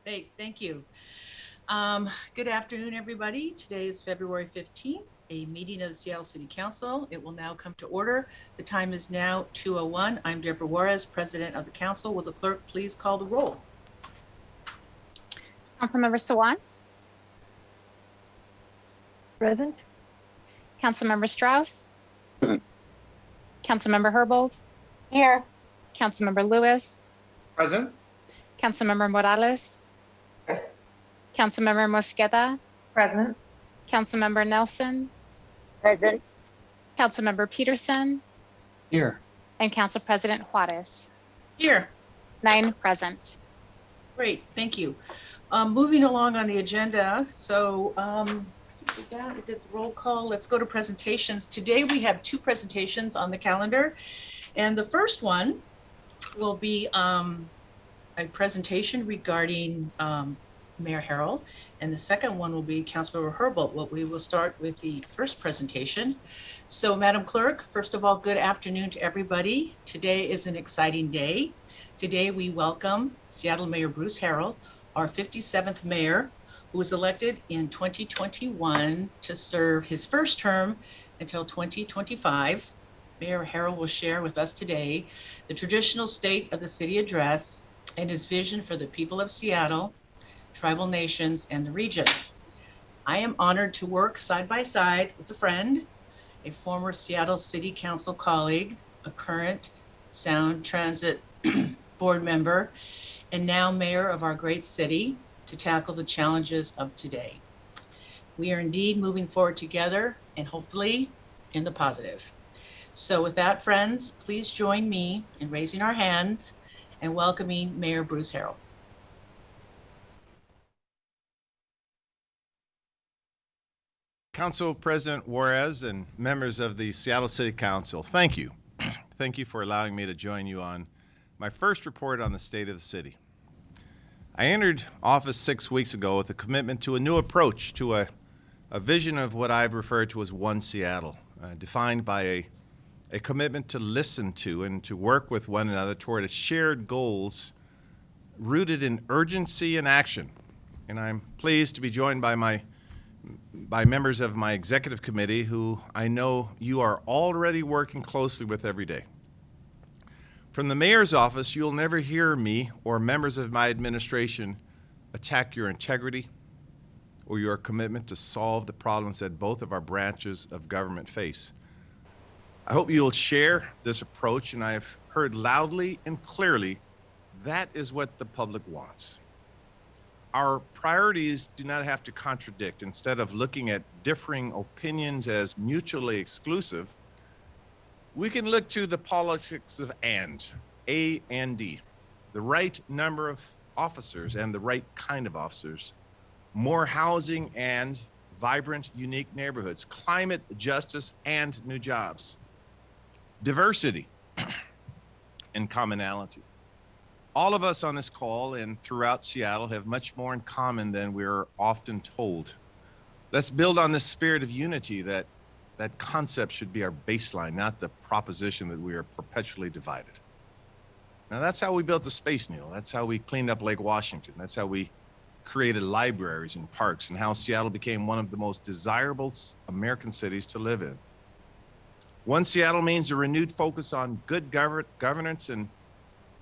Great, thank you. Good afternoon, everybody. Today is February 15th, a meeting of the Seattle City Council. It will now come to order. The time is now 2:01. I'm Deborah Juarez, President of the Council. Will the clerk please call the roll? Councilmember Sawant. Present. Councilmember Strauss. Present. Councilmember Herbold. Here. Councilmember Lewis. Present. Councilmember Morales. Councilmember Mosqueda. Present. Councilmember Nelson. Present. Councilmember Peterson. Here. And Council President Juarez. Here. 9 present. Great, thank you. Moving along on the agenda, so with that, we did the roll call. Let's go to presentations. Today we have 2 presentations on the calendar, and the first one will be a presentation regarding Mayor Harrell, and the second one will be Councilmember Herbold. Well, we will start with the first presentation. So, Madam Clerk, first of all, good afternoon to everybody. Today is an exciting day. Today we welcome Seattle Mayor Bruce Harrell, our 57th mayor, who was elected in 2021 to serve his first term until 2025. Mayor Harrell will share with us today the traditional state of the city address and his vision for the people of Seattle, tribal nations, and the region. I am honored to work side by side with a friend, a former Seattle City Council colleague, a current Sound Transit board member, and now mayor of our great city, to tackle the challenges of today. We are indeed moving forward together, and hopefully in the positive. So with that, friends, please join me in raising our hands and welcoming Mayor Bruce Harrell. Council President Juarez and members of the Seattle City Council, thank you. Thank you for allowing me to join you on my first report on the state of the city. I entered office 6 weeks ago with a commitment to a new approach to a vision of what I've referred to as One Seattle, defined by a commitment to listen to and to work with one another toward shared goals rooted in urgency and action. And I'm pleased to be joined by members of my executive committee who I know you are already working closely with every day. From the mayor's office, you'll never hear me or members of my administration attack your integrity or your commitment to solve the problems that both of our branches of government face. I hope you'll share this approach, and I've heard loudly and clearly that is what the public wants. Our priorities do not have to contradict. Instead of looking at differing opinions as mutually exclusive, we can look to the politics of A and D, the right number of officers and the right kind of officers, more housing and vibrant, unique neighborhoods, climate justice and new jobs, diversity and commonality. All of us on this call and throughout Seattle have much more in common than we're often told. Let's build on this spirit of unity. That concept should be our baseline, not the proposition that we are perpetually divided. Now, that's how we built the Space Needle. That's how we cleaned up Lake Washington. That's how we created libraries and parks, and how Seattle became one of the most desirable American cities to live in. One Seattle means a renewed focus on good governance and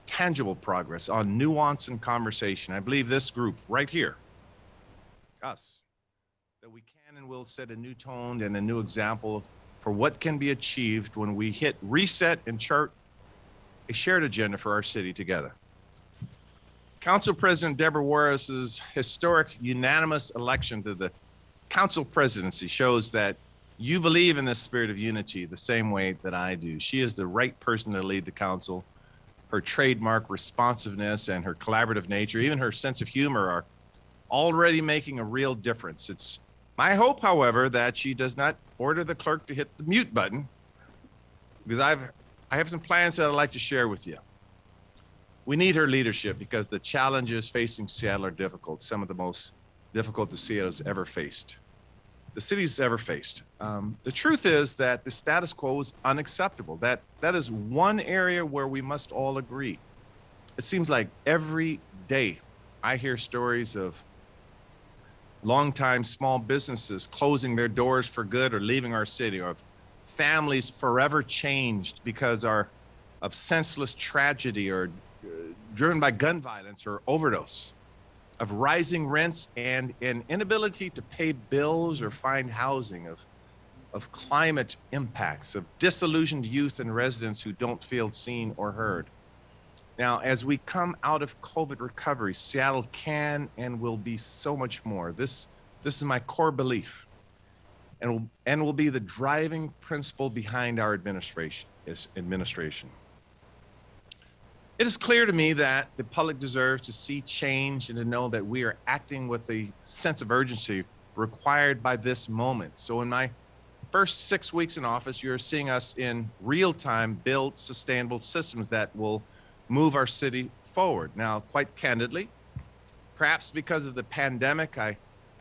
tangible progress, on nuance and conversation. I believe this group right here, us, that we can and will set a new tone and a new example for what can be achieved when we hit reset and chart a shared agenda for our city together. Council President Deborah Juarez's historic unanimous election to the council presidency shows that you believe in this spirit of unity the same way that I do. She is the right person to lead the council. Her trademark responsiveness and her collaborative nature, even her sense of humor, are already making a real difference. It's my hope, however, that she does not order the clerk to hit the mute button, because I have some plans that I'd like to share with you. We need her leadership because the challenges facing Seattle are difficult, some of the most difficult the Seattle has ever faced. The city's ever faced. The truth is that the status quo is unacceptable. That is one area where we must all agree. It seems like every day I hear stories of longtime small businesses closing their doors for good or leaving our city, or of families forever changed because of senseless tragedy or driven by gun violence or overdose, of rising rents and an inability to pay bills or find housing, of climate impacts, of disillusioned youth and residents who don't feel seen or heard. Now, as we come out of COVID recovery, Seattle can and will be so much more. This is my core belief, and will be the driving principle behind our administration. It is clear to me that the public deserves to see change and to know that we are acting with a sense of urgency required by this moment. So in my first 6 weeks in office, you're seeing us in real time build sustainable systems that will move our city forward. Now, quite candidly, perhaps because of the pandemic, I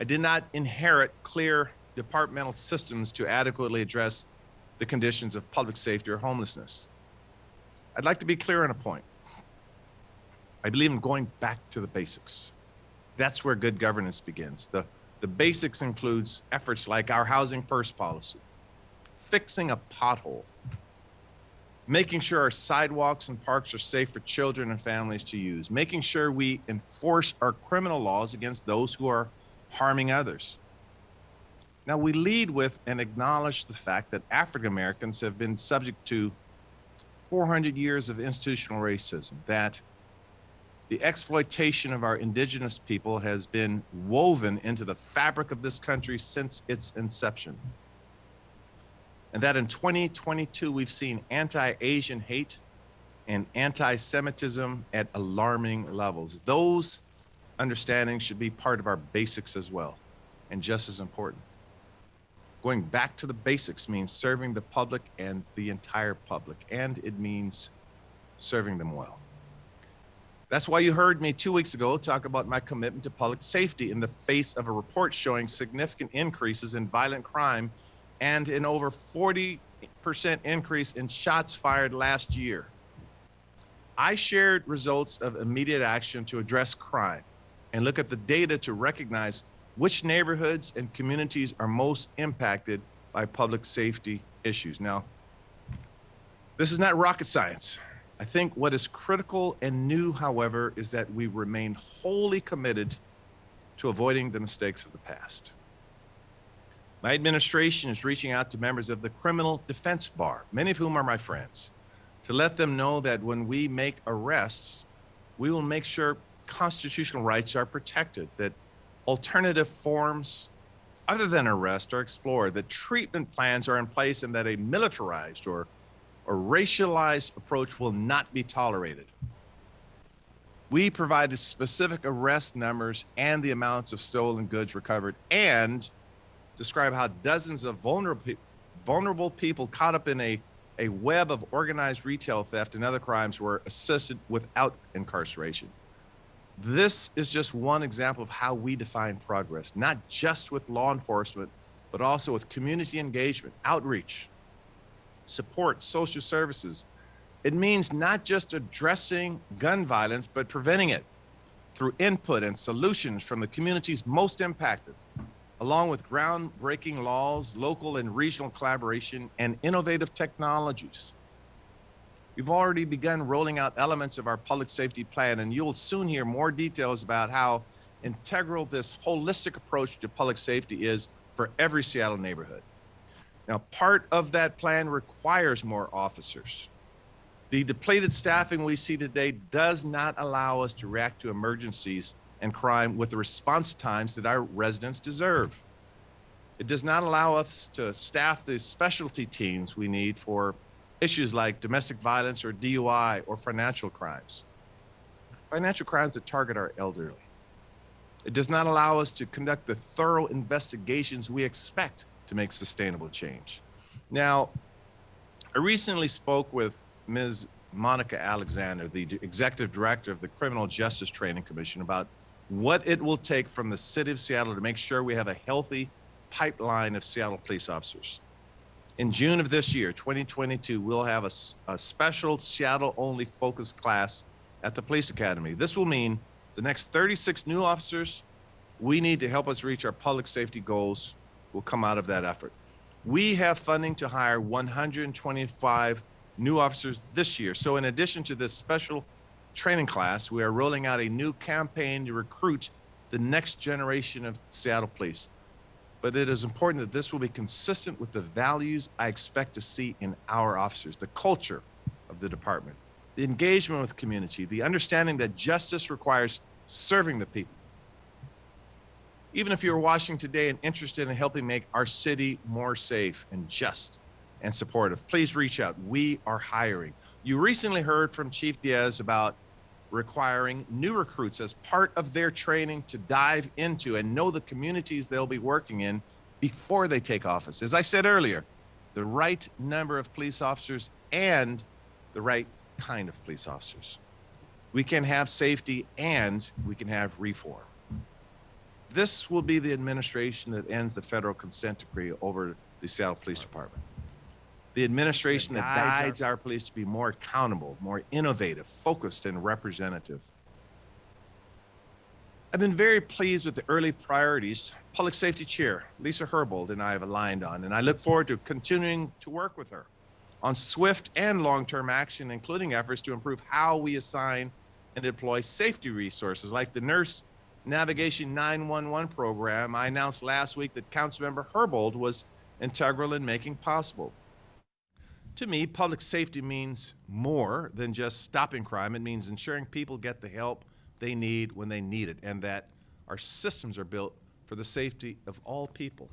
did not inherit clear departmental systems to adequately address the conditions of public safety or homelessness. I'd like to be clear on a point. I believe in going back to the basics. That's where good governance begins. The basics includes efforts like our Housing First policy, fixing a pothole, making sure our sidewalks and parks are safe for children and families to use, making sure we enforce our criminal laws against those who are harming others. Now, we lead with and acknowledge the fact that African Americans have been subject to 400 years of institutional racism, that the exploitation of our indigenous people has been woven into the fabric of this country since its inception. And that in 2022, we've seen anti-Asian hate and anti-Semitism at alarming levels. Those understandings should be part of our basics as well, and just as important. Going back to the basics means serving the public and the entire public, and it means serving them well. That's why you heard me 2 weeks ago talk about my commitment to public safety in the face of a report showing significant increases in violent crime and an over 40% increase in shots fired last year. I shared results of immediate action to address crime and look at the data to recognize which neighborhoods and communities are most impacted by public safety issues. Now, this is not rocket science. I think what is critical and new, however, is that we remain wholly committed to avoiding the mistakes of the past. My administration is reaching out to members of the criminal defense bar, many of whom are my friends, to let them know that when we make arrests, we will make sure constitutional rights are protected, that alternative forms other than arrest are explored, that treatment plans are in place, and that a militarized or racialized approach will not be tolerated. We provided specific arrest numbers and the amounts of stolen goods recovered, and describe how dozens of vulnerable people caught up in a web of organized retail theft and other crimes were assisted without incarceration. This is just one example of how we define progress, not just with law enforcement, but also with community engagement, outreach, support, social services. It means not just addressing gun violence, but preventing it through input and solutions from the communities most impacted, along with groundbreaking laws, local and regional collaboration, and innovative technologies. We've already begun rolling out elements of our public safety plan, and you'll soon hear more details about how integral this holistic approach to public safety is for every Seattle neighborhood. Now, part of that plan requires more officers. The depleted staffing we see today does not allow us to react to emergencies and crime with the response times that our residents deserve. It does not allow us to staff the specialty teams we need for issues like domestic violence or DUI or financial crimes that target our elderly. It does not allow us to conduct the thorough investigations we expect to make sustainable change. Now, I recently spoke with Ms. Monica Alexander, the Executive Director of the Criminal Justice Training Commission, about what it will take from the City of Seattle to make sure we have a healthy pipeline of Seattle police officers. In June of this year, 2022, we'll have a special Seattle-only focused class at the Police Academy. This will mean The next 36 new officers we need to help us reach our public safety goals will come out of that effort. We have funding to hire 125 new officers this year. So in addition to this special training class, we are rolling out a new campaign to recruit the next generation of Seattle Police. But it is important that this will be consistent with the values I expect to see in our officers, the culture of the department, the engagement with community, the understanding that justice requires serving the people. Even if you're watching today and interested in helping make our city more safe and just and supportive, please reach out. We are hiring. You recently heard from Chief Diaz about requiring new recruits as part of their training to dive into and know the communities they'll be working in before they take office. As I said earlier, the right number of police officers and the right kind of police officers. We can have safety and we can have reform. This will be the administration that ends the federal consent decree over the Seattle Police Department. The administration that guides our police to be more accountable, more innovative, focused, and representative. I've been very pleased with the early priorities Public Safety Chair Lisa Herbold and I have aligned on, and I look forward to continuing to work with her on swift and long-term action, including efforts to improve how we assign and deploy safety resources like the Nurse Navigation 911 program I announced last week that Councilmember Herbold was integral in making possible. To me, public safety means more than just stopping crime. It means ensuring people get the help they need when they need it, and that our systems are built for the safety of all people.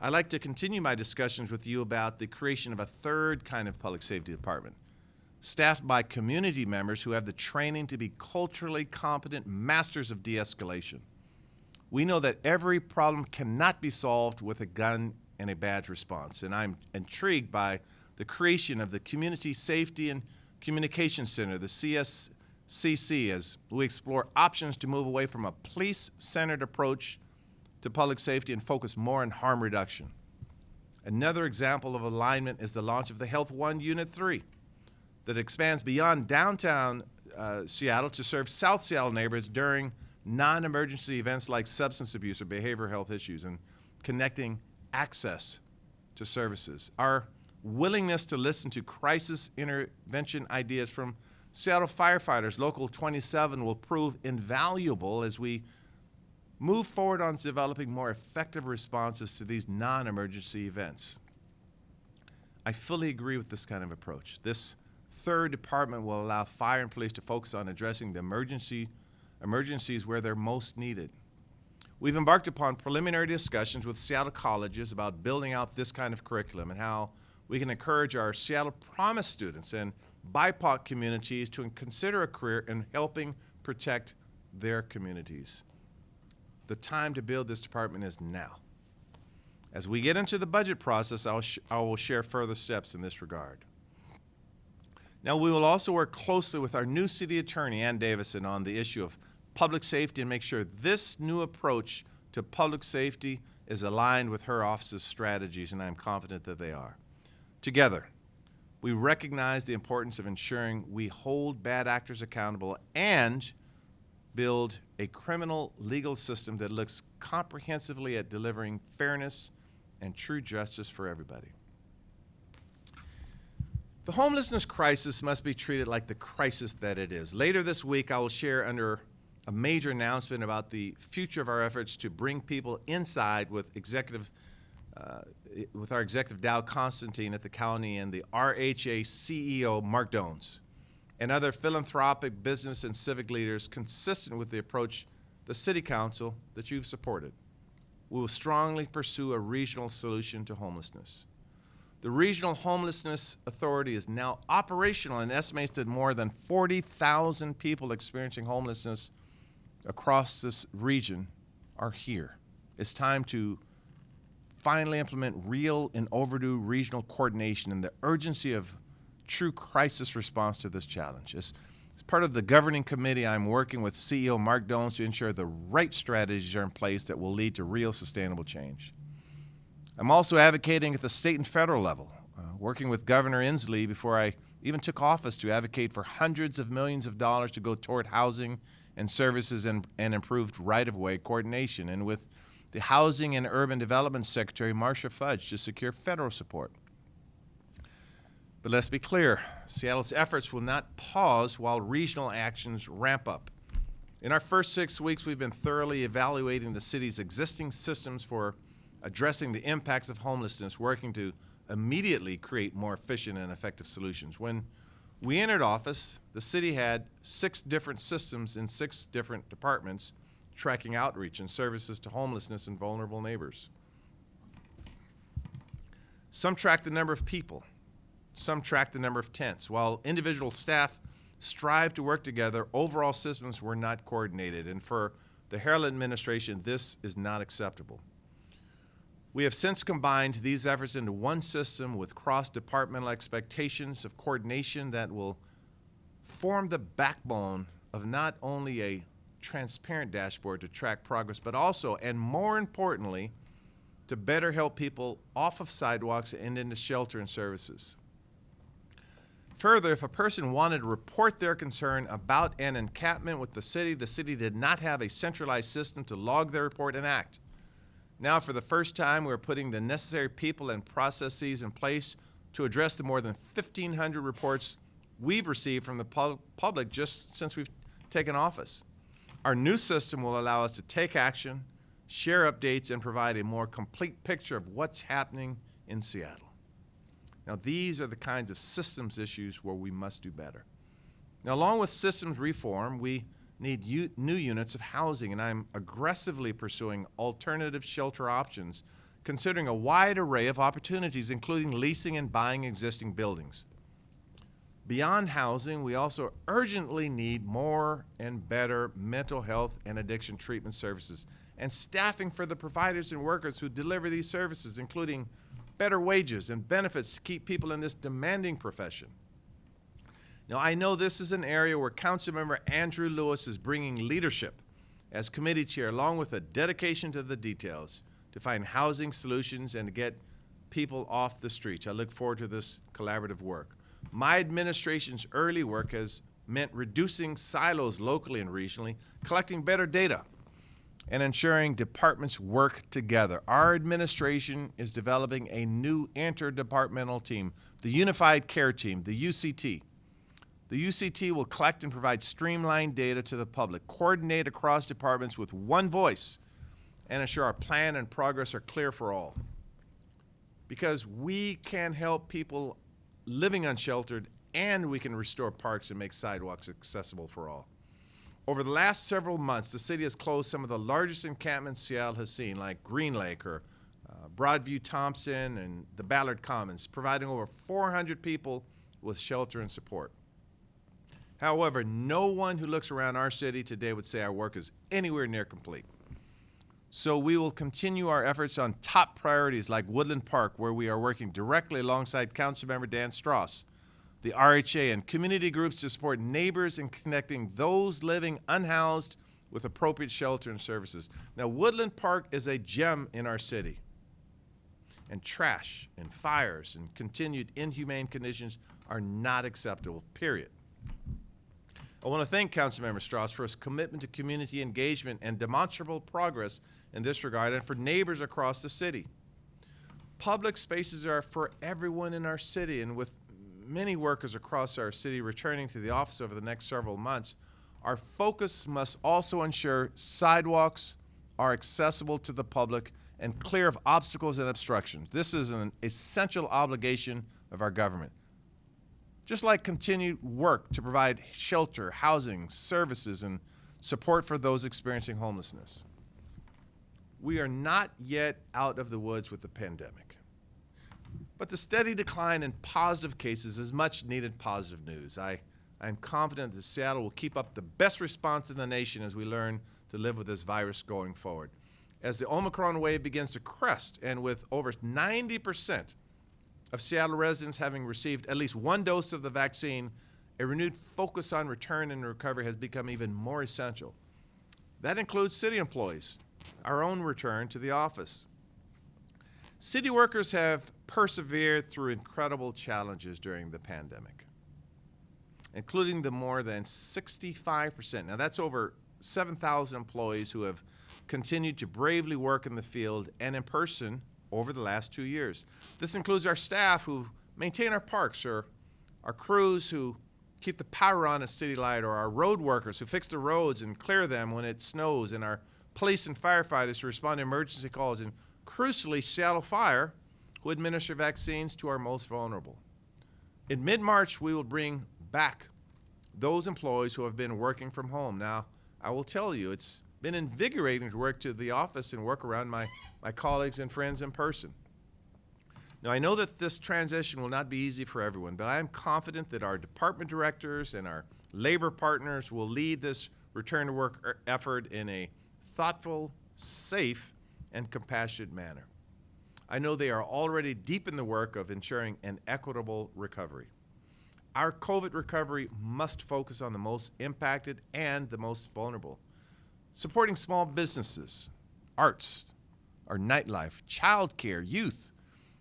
I'd like to continue my discussions with you about the creation of a third kind of public safety department, staffed by community members who have the training to be culturally competent masters of de-escalation. We know that every problem cannot be solved with a gun and a badge response, and I'm intrigued by the creation of the Community Safety and Communication Center, the CSCC, as we explore options to move away from a police-centered approach to public safety and focus more on harm reduction. Another example of alignment is the launch of the Health One Unit 3 that expands beyond downtown Seattle to serve South Seattle neighborhoods during non-emergency events like substance abuse or behavioral health issues, and connecting access to services. Our willingness to listen to crisis intervention ideas from Seattle firefighters, Local 27, will prove invaluable as we move forward on developing more effective responses to these non-emergency events. I fully agree with this kind of approach. This third department will allow fire and police to focus on addressing the emergencies where they're most needed. We've embarked upon preliminary discussions with Seattle colleges about building out this kind of curriculum and how we can encourage our Seattle Promise students and BIPOC communities to consider a career in helping protect their communities. The time to build this department is now. As we get into the budget process, I will share further steps in this regard. Now, we will also work closely with our new city attorney, Ann Davison, on the issue of public safety and make sure this new approach to public safety is aligned with her office's strategies, and I'm confident that they are. Together, we recognize the importance of ensuring we hold bad actors accountable and build a criminal legal system that looks comprehensively at delivering fairness and true justice for everybody. The homelessness crisis must be treated like the crisis that it is. Later this week, I will share under a major announcement about the future of our efforts to bring people inside with our executive Dow Constantine at the county and the RHA CEO Mark Dones and other philanthropic business and civic leaders consistent with the approach the City Council that you've supported. We will strongly pursue a regional solution to homelessness. The Regional Homelessness Authority is now operational and estimates that more than 40,000 people experiencing homelessness across this region are here. It's time to finally implement real and overdue regional coordination and the urgency of true crisis response to this challenge. As part of the governing committee, I'm working with CEO Mark Dones to ensure the right strategies are in place that will lead to real sustainable change. I'm also advocating at the state and federal level, working with Governor Inslee before I even took office to advocate for hundreds of millions of dollars to go toward housing and services and improved right-of-way coordination, and with the Housing and Urban Development Secretary, Marcia Fudge, to secure federal support. But let's be clear, Seattle's efforts will not pause while regional actions ramp up. In our first 6 weeks, we've been thoroughly evaluating the city's existing systems for addressing the impacts of homelessness, working to immediately create more efficient and effective solutions. When we entered office, the city had 6 different systems in 6 different departments tracking outreach and services to homelessness and vulnerable neighbors. Some track the number of people, some track the number of tents. While individual staff strive to work together, overall systems were not coordinated, and for the Harrell administration, this is not acceptable. We have since combined these efforts into one system with cross-departmental expectations of coordination that will form the backbone of not only a transparent dashboard to track progress, but also, and more importantly, to better help people off of sidewalks and into shelter and services. Further, if a person wanted to report their concern about an encampment with the city did not have a centralized system to log their report and act. Now, for the first time, we're putting the necessary people and processes in place to address the more than 1,500 reports we've received from the public just since we've taken office. Our new system will allow us to take action, share updates, and provide a more complete picture of what's happening in Seattle. Now, these are the kinds of systems issues where we must do better. Now, along with systems reform, we need new units of housing, and I'm aggressively pursuing alternative shelter options, considering a wide array of opportunities, including leasing and buying existing buildings. Beyond housing, we also urgently need more and better mental health and addiction treatment services and staffing for the providers and workers who deliver these services, including better wages and benefits to keep people in this demanding profession. Now, I know this is an area where Councilmember Andrew Lewis is bringing leadership as committee chair, along with a dedication to the details to find housing solutions and to get people off the streets. I look forward to this collaborative work. My administration's early work has meant reducing silos locally and regionally, collecting better data, and ensuring departments work together. Our administration is developing a new interdepartmental team, the Unified Care Team, the UCT. The UCT will collect and provide streamlined data to the public, coordinate across departments with one voice, and ensure our plan and progress are clear for all. Because we can help people living unsheltered, and we can restore parks and make sidewalks accessible for all. Over the last several months, the city has closed some of the largest encampments Seattle has seen, like Green Lake or Broadview Thompson and the Ballard Commons, providing over 400 people with shelter and support. However, no one who looks around our city today would say our work is anywhere near complete. So we will continue our efforts on top priorities like Woodland Park, where we are working directly alongside Councilmember Dan Strauss, the RHA, and community groups to support neighbors in connecting those living unhoused with appropriate shelter and services. Now, Woodland Park is a gem in our city, and trash and fires and continued inhumane conditions are not acceptable, period. I want to thank Councilmember Strauss for his commitment to community engagement and demonstrable progress in this regard, and for neighbors across the city. Public spaces are for everyone in our city, and with many workers across our city returning to the office over the next several months, our focus must also ensure sidewalks are accessible to the public and clear of obstacles and obstructions. This is an essential obligation of our government. Just like continued work to provide shelter, housing, services, and support for those experiencing homelessness. We are not yet out of the woods with the pandemic, but the steady decline in positive cases is much needed positive news. I'm confident that Seattle will keep up the best response in the nation as we learn to live with this virus going forward. As the Omicron wave begins to crest, and with over 90% of Seattle residents having received at least one dose of the vaccine, a renewed focus on return and recovery has become even more essential. That includes city employees, our own return to the office. City workers have persevered through incredible challenges during the pandemic. including the more than 65%. Now, that's over 7,000 employees who have continued to bravely work in the field and in person over the last 2 years. This includes our staff who maintain our parks, or our crews who keep the power on at City Light, or our road workers who fix the roads and clear them when it snows, and our police and firefighters who respond to emergency calls, and crucially, Seattle Fire, who administer vaccines to our most vulnerable. In mid-March, we will bring back those employees who have been working from home. Now, I will tell you, it's been invigorating to work to the office and work around my colleagues and friends in person. Now, I know that this transition will not be easy for everyone, but I am confident that our department directors and our labor partners will lead this return to work effort in a thoughtful, safe, and compassionate manner. I know they are already deep in the work of ensuring an equitable recovery. Our COVID recovery must focus on the most impacted and the most vulnerable. Supporting small businesses, arts, our nightlife, childcare, youth,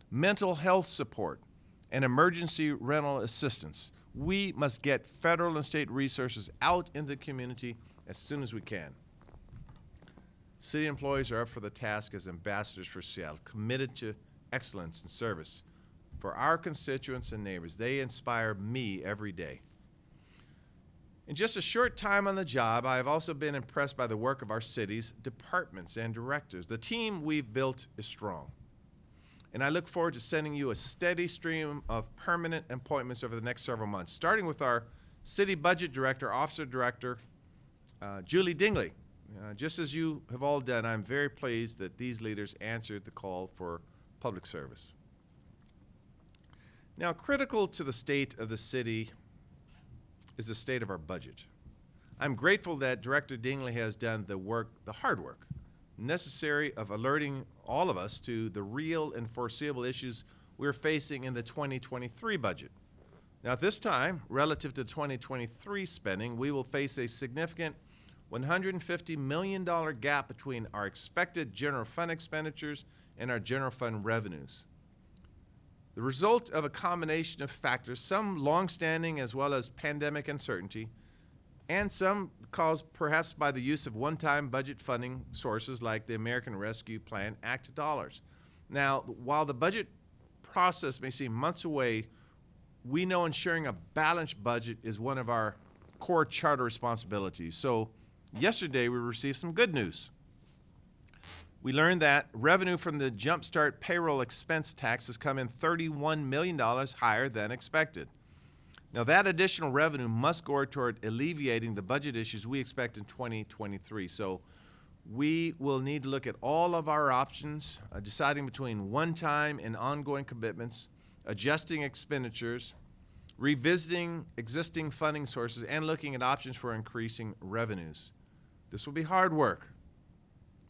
mental health support, and emergency rental assistance. We must get federal and state resources out in the community as soon as we can. City employees are up for the task as ambassadors for Seattle, committed to excellence and service for our constituents and neighbors. They inspire me every day. In just a short time on the job, I have also been impressed by the work of our city's departments and directors. The team we've built is strong, and I look forward to sending you a steady stream of permanent appointments over the next several months, starting with our city budget director, officer director, Julie Dingley. Just as you have all done, I'm very pleased that these leaders answered the call for public service. Now, critical to the state of the city is the state of our budget. I'm grateful that Director Dingley has done the hard work, necessary of alerting all of us to the real and foreseeable issues we're facing in the 2023 budget. Now, at this time, relative to 2023 spending, we will face a significant $150 million gap between our expected general fund expenditures and our general fund revenues. The result of a combination of factors, some longstanding as well as pandemic uncertainty, and some caused perhaps by the use of one-time budget funding sources like the American Rescue Plan Act dollars. Now, while the budget process may seem months away, we know ensuring a balanced budget is one of our core charter responsibilities. So yesterday we received some good news. We learned that revenue from the Jumpstart payroll expense tax has come in $31 million higher than expected. Now, that additional revenue must go toward alleviating the budget issues we expect in 2023. So we will need to look at all of our options, deciding between one-time and ongoing commitments, adjusting expenditures, revisiting existing funding sources, and looking at options for increasing revenues. This will be hard work,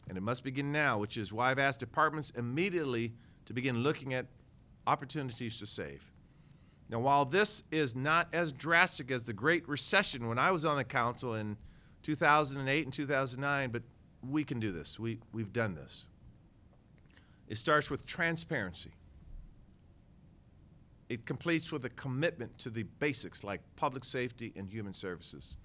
and it must begin now, which is why I've asked departments immediately to begin looking at opportunities to save. Now, while this is not as drastic as the Great Recession when I was on the council in 2008 and 2009, but we can do this. We've done this. It starts with transparency. It completes with a commitment to the basics like public safety and human services.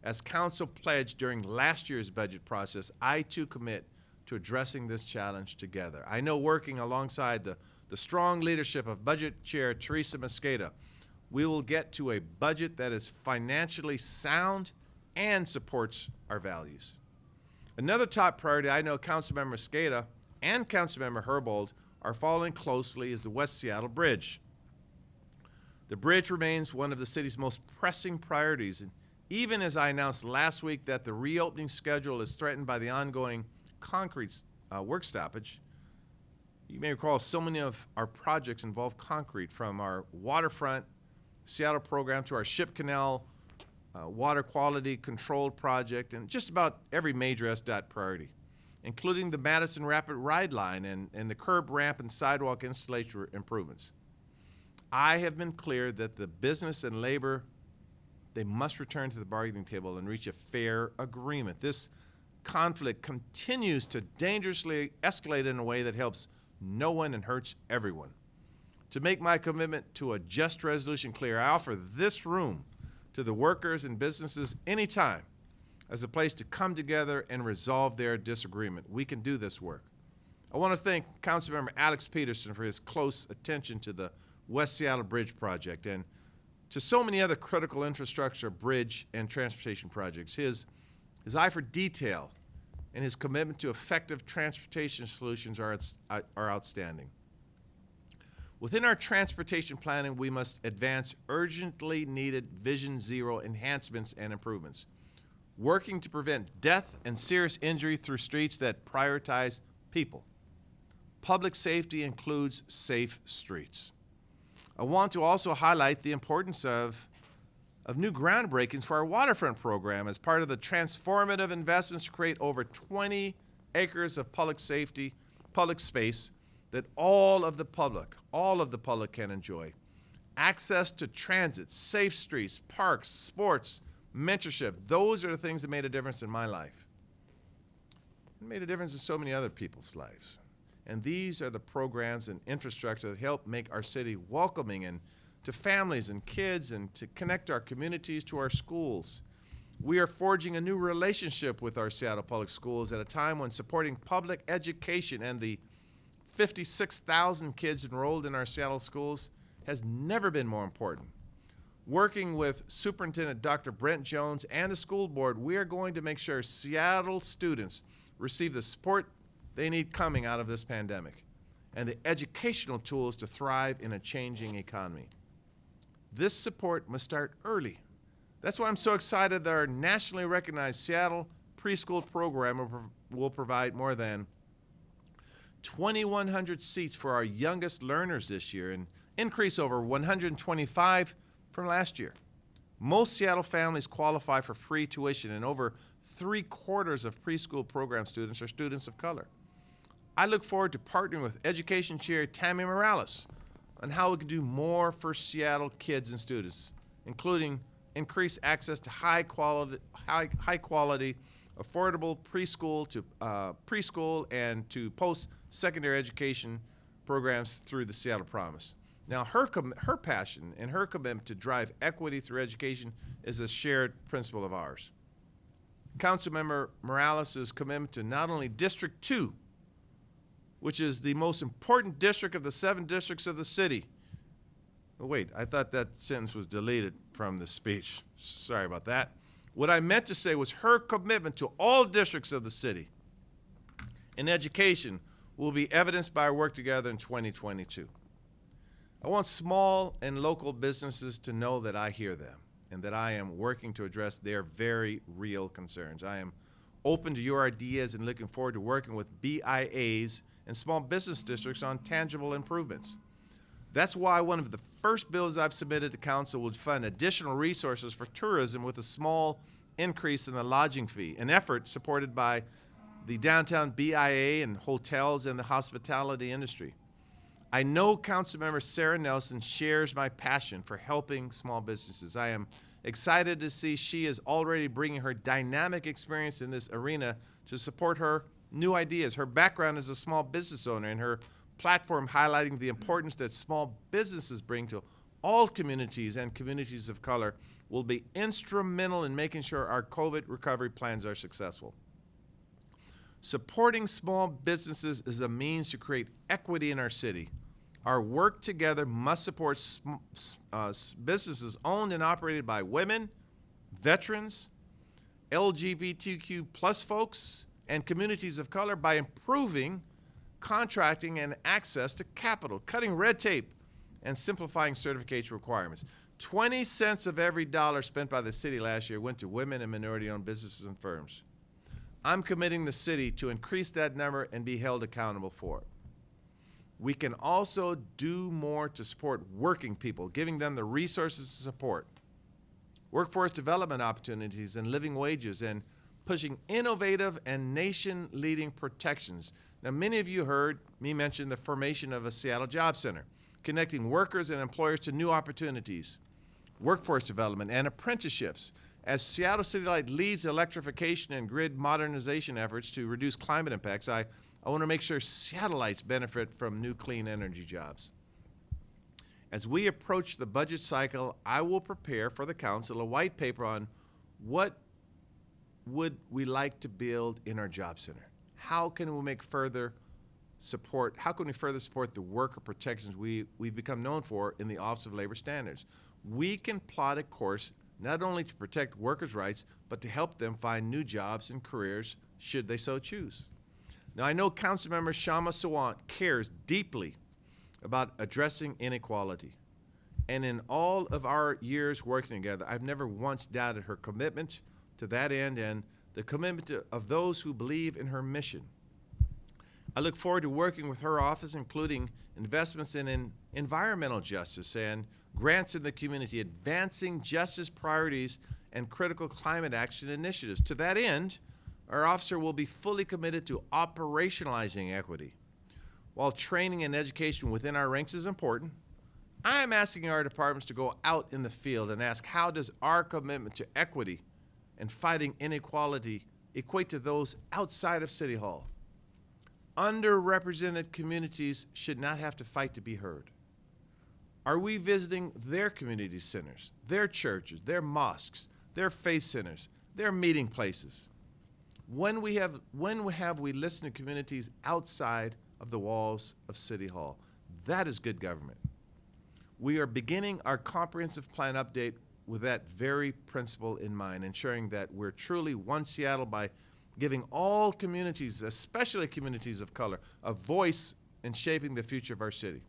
As council pledged during last year's budget process, I too commit to addressing this challenge together. I know working alongside the strong leadership of Budget Chair Teresa Mosqueda, we will get to a budget that is financially sound and supports our values. Another top priority I know Councilmember Mosqueda and Councilmember Herbold are following closely is the West Seattle Bridge. The bridge remains one of the city's most pressing priorities, and even as I announced last week that the reopening schedule is threatened by the ongoing concrete work stoppage. You may recall so many of our projects involve concrete, from our waterfront Seattle program to our Ship Canal water quality control project, and just about every major SDOT priority, including the Madison Rapid Ride Line and the curb ramp and sidewalk installation improvements. I have been clear that the business and labor, they must return to the bargaining table and reach a fair agreement. This conflict continues to dangerously escalate in a way that helps no one and hurts everyone. To make my commitment to a just resolution clear, I offer this room to the workers and businesses anytime as a place to come together and resolve their disagreement. We can do this work. I want to thank Councilmember Alex Peterson for his close attention to the West Seattle Bridge project and to so many other critical infrastructure, bridge, and transportation projects. His eye for detail and his commitment to effective transportation solutions are outstanding. Within our transportation planning, we must advance urgently needed Vision Zero enhancements and improvements, working to prevent death and serious injury through streets that prioritize people. Public safety includes safe streets. I want to also highlight the importance of new groundbreakings for our waterfront program as part of the transformative investments to create over 20 acres of public space that all of the public can enjoy. Access to transit, safe streets, parks, sports, mentorship, those are the things that made a difference in my life. It made a difference in so many other people's lives. And these are the programs and infrastructure that help make our city welcoming and to families and kids and to connect our communities to our schools. We are forging a new relationship with our Seattle Public Schools at a time when supporting public education and the 56,000 kids enrolled in our Seattle schools has never been more important. Working with Superintendent Dr. Brent Jones and the school board, we are going to make sure Seattle students receive the support they need coming out of this pandemic and the educational tools to thrive in a changing economy. This support must start early. That's why I'm so excited that our nationally recognized Seattle preschool program will provide more than 2,100 seats for our youngest learners this year, an increase over 125 from last year. Most Seattle families qualify for free tuition, and over 3/4 of preschool program students are students of color. I look forward to partnering with Education Chair Tammy Morales on how we can do more for Seattle kids and students, including increased access to high quality, affordable preschool and to post-secondary education programs through the Seattle Promise. Now, her passion and her commitment to drive equity through education is a shared principle of ours. Councilmember Morales' commitment to not only District 2, which is the most important district of the 7 districts of the city. Oh, wait, I thought that sentence was deleted from the speech. Sorry about that. What I meant to say was her commitment to all districts of the city in education will be evidenced by our work together in 2022. I want small and local businesses to know that I hear them and that I am working to address their very real concerns. I am open to your ideas and looking forward to working with BIAs and small business districts on tangible improvements. That's why one of the first bills I've submitted to council would fund additional resources for tourism with a small increase in the lodging fee, an effort supported by the downtown BIA and hotels and the hospitality industry. I know Councilmember Sarah Nelson shares my passion for helping small businesses. I am excited to see she is already bringing her dynamic experience in this arena to support her new ideas. Her background as a small business owner and her platform highlighting the importance that small businesses bring to all communities and communities of color will be instrumental in making sure our COVID recovery plans are successful. Supporting small businesses is a means to create equity in our city. Our work together must support businesses owned and operated by women, veterans, LGBTQ plus folks, and communities of color by improving contracting and access to capital, cutting red tape, and simplifying certification requirements. 20 cents of every dollar spent by the city last year went to women and minority-owned businesses and firms. I'm committing the city to increase that number and be held accountable for it. We can also do more to support working people, giving them the resources to support workforce development opportunities and living wages, and pushing innovative and nation-leading protections. Now, many of you heard me mention the formation of a Seattle Job Center, connecting workers and employers to new opportunities, workforce development, and apprenticeships. As Seattle City Light leads electrification and grid modernization efforts to reduce climate impacts, I want to make sure Seattleites benefit from new clean energy jobs. As we approach the budget cycle, I will prepare for the council a white paper on what would we like to build in our job center. How can we further support the worker protections we've become known for in the Office of Labor Standards? We can plot a course not only to protect workers' rights, but to help them find new jobs and careers should they so choose. Now, I know Councilmember Shama Sawant cares deeply about addressing inequality. And in all of our years working together, I've never once doubted her commitment to that end and the commitment of those who believe in her mission. I look forward to working with her office, including investments in environmental justice and grants in the community, advancing justice priorities and critical climate action initiatives. To that end, our officer will be fully committed to operationalizing equity. While training and education within our ranks is important, I'm asking our departments to go out in the field and ask, how does our commitment to equity and fighting inequality equate to those outside of City Hall? Underrepresented communities should not have to fight to be heard. Are we visiting their community centers, their churches, their mosques, their faith centers, their meeting places? When have we listened to communities outside of the walls of City Hall? That is good government. We are beginning our comprehensive plan update with that very principle in mind, ensuring that we're truly one Seattle by giving all communities, especially communities of color, a voice in shaping the future of our city.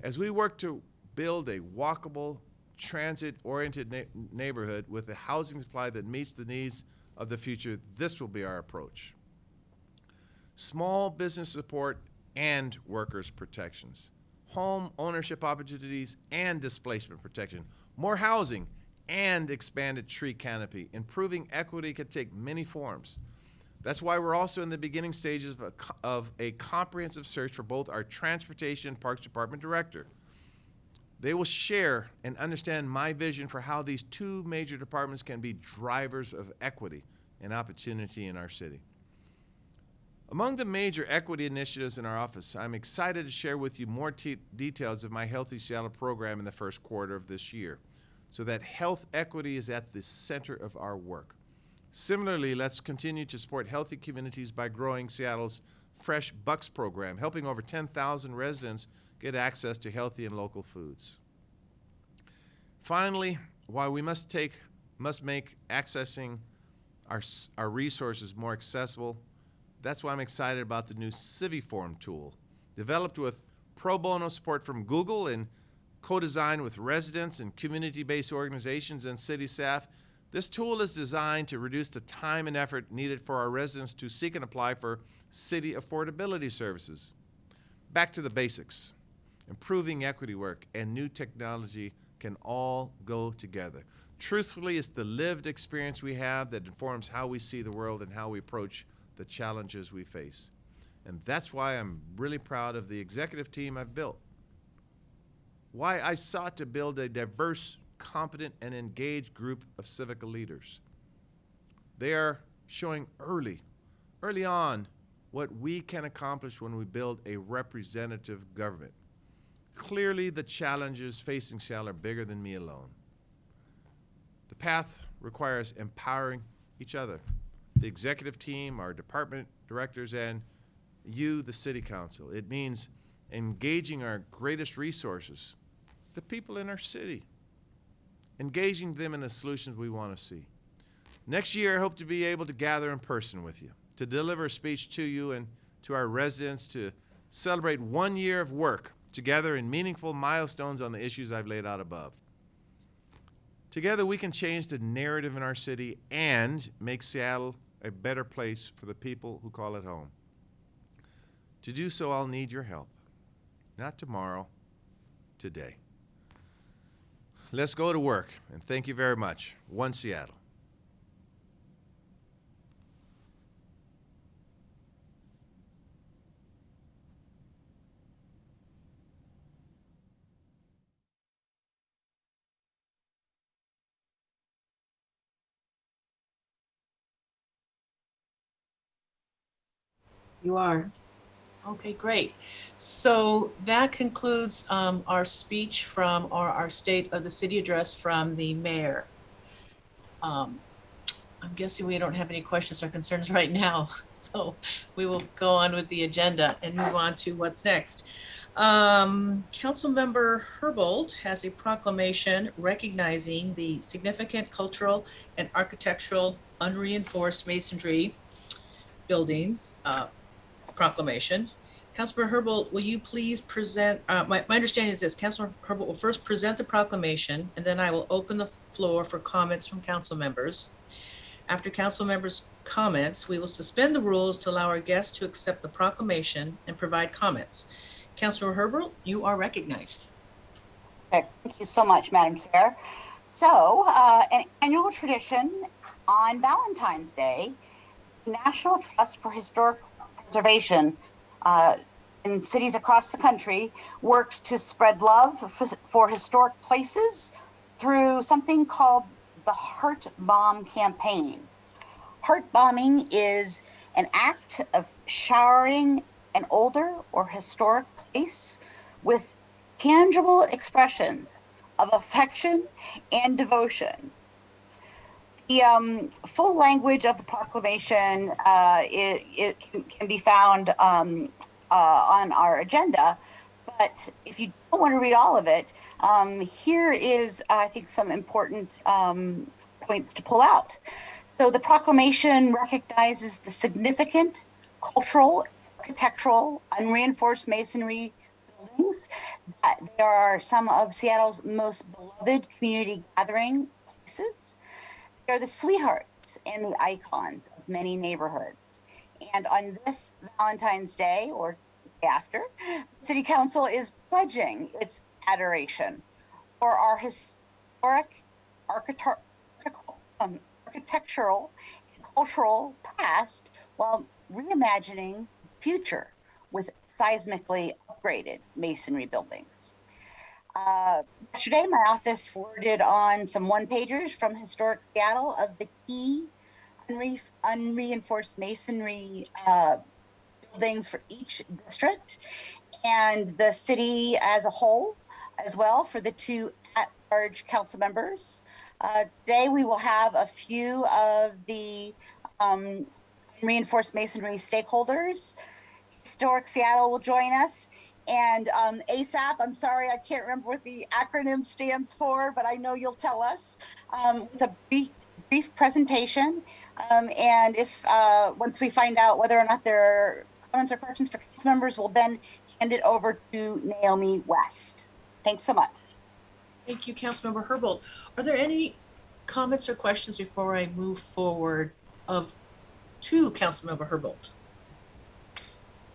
As we work to build a walkable, transit-oriented neighborhood with a housing supply that meets the needs of the future, this will be our approach. Small business support and workers' protections, home ownership opportunities and displacement protection, more housing and expanded tree canopy. Improving equity could take many forms. That's why we're also in the beginning stages of a comprehensive search for both our Transportation and Parks Department director. They will share and understand my vision for how these two major departments can be drivers of equity and opportunity in our city. Among the major equity initiatives in our office, I'm excited to share with you more details of my Healthy Seattle program in the first quarter of this year, so that health equity is at the center of our work. Similarly, let's continue to support healthy communities by growing Seattle's Fresh Bucks program, helping over 10,000 residents get access to healthy and local foods. Finally, while we must make accessing our resources more accessible, that's why I'm excited about the new Civiform tool, developed with pro bono support from Google and co-designed with residents and community-based organizations and city staff. This tool is designed to reduce the time and effort needed for our residents to seek and apply for city affordability services. Back to the basics. Improving equity work and new technology can all go together. Truthfully, it's the lived experience we have that informs how we see the world and how we approach the challenges we face. And that's why I'm really proud of the executive team I've built. Why I sought to build a diverse, competent, and engaged group of civic leaders. They are showing early on what we can accomplish when we build a representative government. Clearly, the challenges facing Seattle are bigger than me alone. The path requires empowering each other, the executive team, our department directors, and you, the city council. It means engaging our greatest resources, the people in our city, engaging them in the solutions we want to see. Next year, I hope to be able to gather in person with you, to deliver a speech to you and to our residents, to celebrate 1 year of work together in meaningful milestones on the issues I've laid out above. Together, we can change the narrative in our city and make Seattle a better place for the people who call it home. To do so, I'll need your help. Not tomorrow, today. Let's go to work, and thank you very much. One Seattle. You are. Okay, great. So that concludes our speech from, or our state of the city address from the mayor. I'm guessing we don't have any questions or concerns right now, so we will go on with the agenda and move on to what's next. Councilmember Herbold has a proclamation recognizing the significant cultural and architectural unreinforced masonry buildings, proclamation. Councilor Herbold, will you please present, my understanding is this, Councilor Herbold will first present the proclamation, and then I will open the floor for comments from council members. After council members' comments, we will suspend the rules to allow our guests to accept the proclamation and provide comments. Councilor Herbold, you are recognized. Thank you so much, Madam Chair. So, an annual tradition on Valentine's Day, the National Trust for Historic Preservation in cities across the country works to spread love for historic places through something called the Heart Bomb campaign. Heart bombing is an act of showering an older or historic place with tangible expressions of affection and devotion. The full language of the proclamation it can be found on our agenda, but if you don't want to read all of it, here is, I think, some important points to pull out. So the proclamation recognizes the significant cultural, architectural, unreinforced masonry buildings that they are some of Seattle's most beloved community gathering places. They're the sweethearts and the icons of many neighborhoods. And on this Valentine's Day, or after, the City Council is pledging its adoration for our historic architectural and cultural past while reimagining the future with seismically upgraded masonry buildings. Yesterday, my office forwarded on some one-pagers from Historic Seattle of the key unreinforced masonry buildings for each district and the city as a whole, as well for the two at-large council members. Today, we will have a few of the reinforced masonry stakeholders. Historic Seattle will join us. And ASAP, I'm sorry, I can't remember what the acronym stands for, but I know you'll tell us, with a brief presentation. And if once we find out whether or not there are comments or questions for council members, we'll then hand it over to Naomi West. Thanks so much. Thank you, Councilmember Herbold. Are there any comments or questions before I move forward to Councilmember Herbold?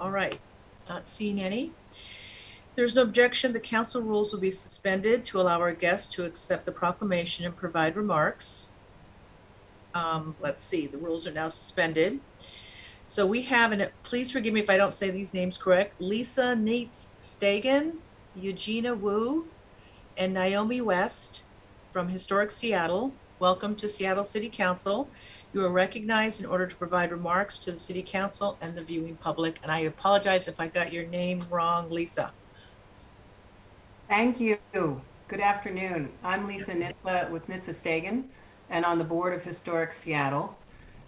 All right, not seeing any. There's no objection. The council rules will be suspended to allow our guests to accept the proclamation and provide remarks. Let's see, the rules are now suspended. So we have, and please forgive me if I don't say these names correct, Lisa Neitz-Stagen, Eugenia Wu, and Naomi West from Historic Seattle. Welcome to Seattle City Council. You are recognized in order to provide remarks to the City Council and the viewing public. And I apologize if I got your name wrong, Lisa. Thank you. Good afternoon. I'm Lisa Nitza with Nitza-Stagen and on the board of Historic Seattle.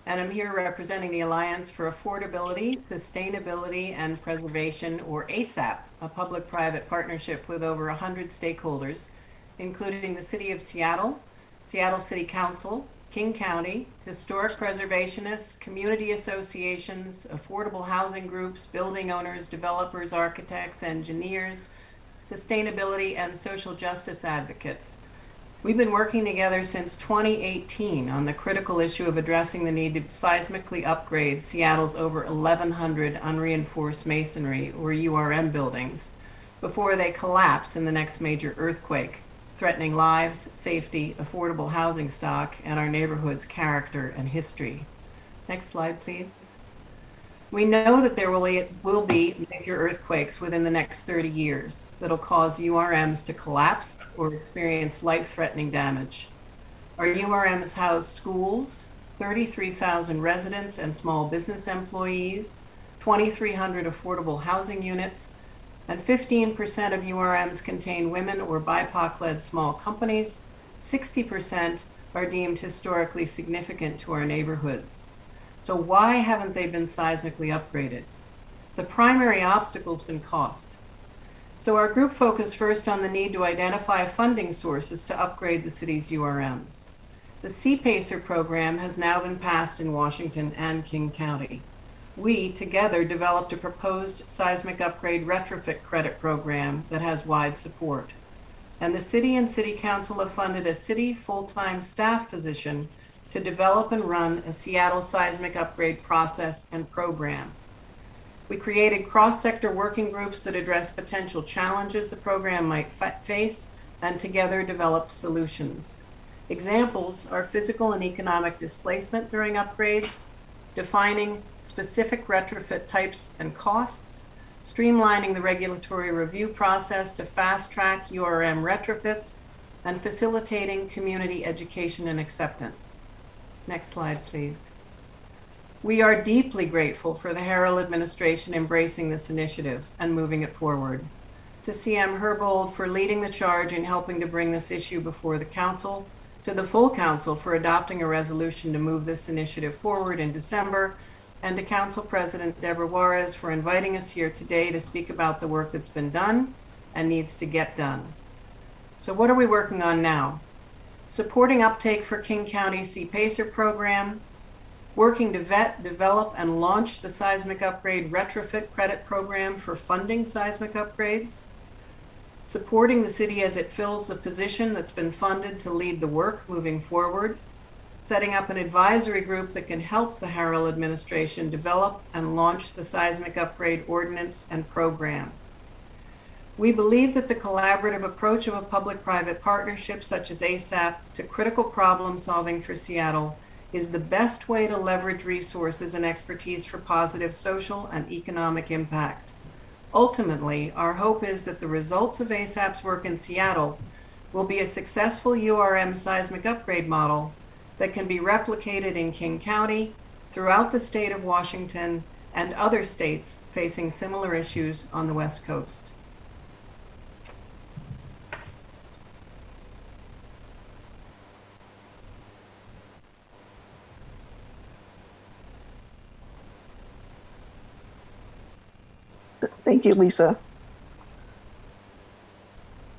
And I'm here representing the Alliance for Affordability, Sustainability, and Preservation, or ASAP, a public-private partnership with over 100 stakeholders, including the City of Seattle, Seattle City Council, King County, historic preservationists, community associations, affordable housing groups, building owners, developers, architects, engineers, sustainability, and social justice advocates. We've been working together since 2018 on the critical issue of addressing the need to seismically upgrade Seattle's over 1,100 unreinforced masonry, or URM buildings, before they collapse in the next major earthquake, threatening lives, safety, affordable housing stock, and our neighborhood's character and history. Next slide, please. We know that there will be major earthquakes within the next 30 years that'll cause URMs to collapse or experience life-threatening damage. Our URMs house schools, 33,000 residents and small business employees, 2,300 affordable housing units, and 15% of URMs contain women or BIPOC-led small companies. 60% are deemed historically significant to our neighborhoods. So why haven't they been seismically upgraded? The primary obstacle's been cost. So our group focused first on the need to identify funding sources to upgrade the city's URMs. The CPACER program has now been passed in Washington and King County. We, together, developed a proposed seismic upgrade retrofit credit program that has wide support. And the city and city council have funded a city full-time staff position to develop and run a Seattle seismic upgrade process and program. We created cross-sector working groups that address potential challenges the program might face and together develop solutions. Examples are physical and economic displacement during upgrades, defining specific retrofit types and costs, streamlining the regulatory review process to fast-track URM retrofits, and facilitating community education and acceptance. Next slide, please. We are deeply grateful for the Harrell administration embracing this initiative and moving it forward. To CM Herbold for leading the charge in helping to bring this issue before the council, to the full council for adopting a resolution to move this initiative forward in December, and to Council President Deborah Juarez for inviting us here today to speak about the work that's been done and needs to get done. So what are we working on now? Supporting uptake for King County CPACER program, working to vet, develop, and launch the seismic upgrade retrofit credit program for funding seismic upgrades, supporting the city as it fills the position that's been funded to lead the work moving forward, setting up an advisory group that can help the Harrell administration develop and launch the seismic upgrade ordinance and program. We believe that the collaborative approach of a public-private partnership such as ASAP to critical problem solving for Seattle is the best way to leverage resources and expertise for positive social and economic impact. Ultimately, our hope is that the results of ASAP's work in Seattle will be a successful URM seismic upgrade model that can be replicated in King County, throughout the state of Washington, and other states facing similar issues on the West Coast. Thank you, Lisa.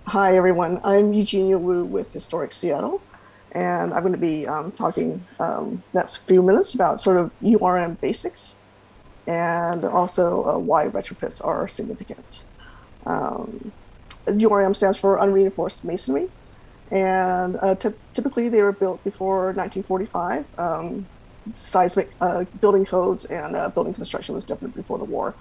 Hi, everyone. I'm Eugenia Wu with Historic Seattle, and I'm going to be talking next few minutes about sort of URM basics and also why retrofits are significant. URM stands for unreinforced masonry, and typically they were built before 1945. Seismic building codes and building construction was different before the war.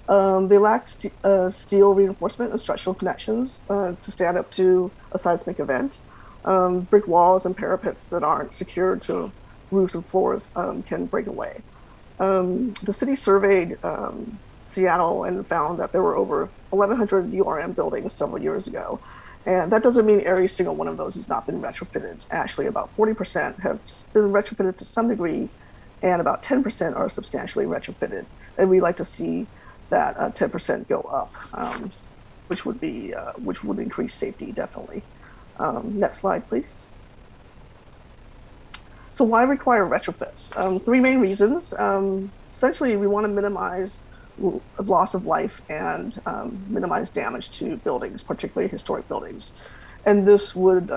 They lack steel reinforcement and structural connections to stand up to a seismic event. Brick walls and parapets that aren't secured to roofs and floors can break away. The city surveyed Seattle and found that there were over 1,100 URM buildings several years ago. And that doesn't mean every single one of those has not been retrofitted. Actually, about 40% have been retrofitted to some degree, and about 10% are substantially retrofitted. And we like to see that 10% go up, which would increase safety definitely. Next slide, please. So why require retrofits? Three main reasons. Essentially, we want to minimize loss of life and minimize damage to buildings, particularly historic buildings. And this would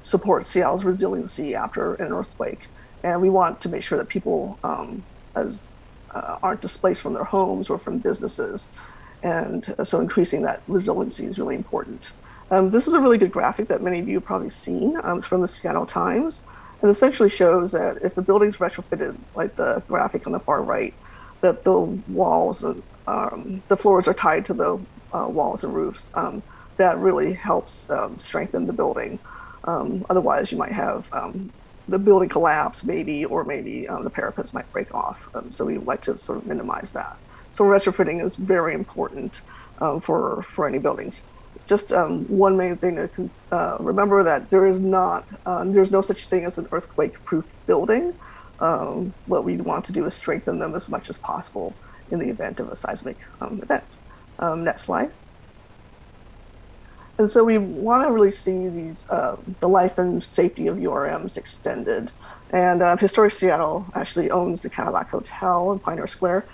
support Seattle's resiliency after an earthquake. And we want to make sure that people aren't displaced from their homes or from businesses. And so increasing that resiliency is really important. This is a really good graphic that many of you have probably seen. It's from the Seattle Times. And essentially shows that if the building's retrofitted, like the graphic on the far right, that the walls, the floors are tied to the walls and roofs. That really helps strengthen the building. Otherwise, you might have the building collapse, maybe, or maybe the parapets might break off. So we like to sort of minimize that. So retrofitting is very important for any buildings. Just one main thing to remember that there's no such thing as an earthquake-proof building. What we want to do is strengthen them as much as possible. in the event of a seismic event. Next slide. And so we want to really see these the life and safety of URMs extended. And Historic Seattle actually owns the Cadillac Hotel in Pioneer Square.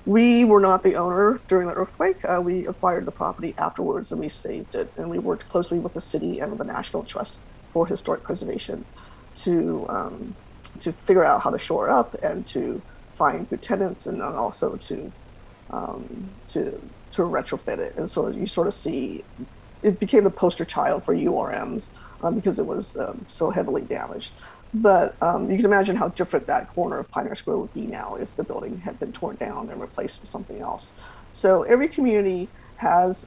We were not the owner during the earthquake. We acquired the property afterwards and we saved it. And we worked closely with the city and with the National Trust for Historic Preservation to figure out how to shore it up and to find good tenants, and then also to retrofit it. And so you sort of see it became the poster child for URMs because it was so heavily damaged. But you can imagine how different that corner of Pioneer Square would be now if the building had been torn down and replaced with something else. So every community has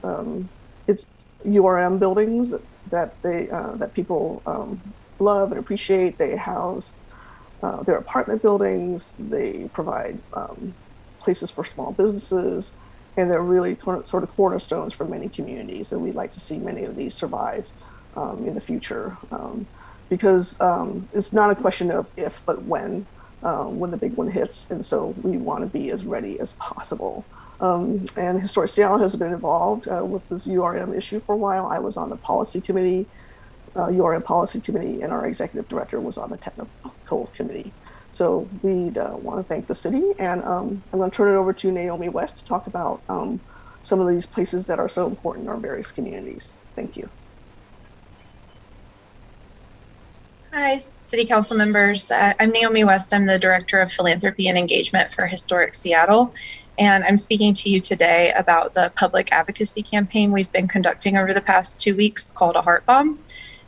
its URM buildings that people love and appreciate. They house their apartment buildings. They provide places for small businesses. And they're really sort of cornerstones for many communities. And we'd like to see many of these survive in the future because it's not a question of if, but when the big one hits. And so we want to be as ready as possible. And Historic Seattle has been involved with this URM issue for a while. I was on the policy committee, URM policy committee, and our executive director was on the technical committee. So we'd want to thank the city, and I'm going to turn it over to Naomi West to talk about some of these places that are so important in our various communities. Thank you. Hi, City Council members. I'm Naomi West. I'm the Director of Philanthropy and Engagement for Historic Seattle, and I'm speaking to you today about the public advocacy campaign we've been conducting over the past 2 weeks called A Heart Bomb.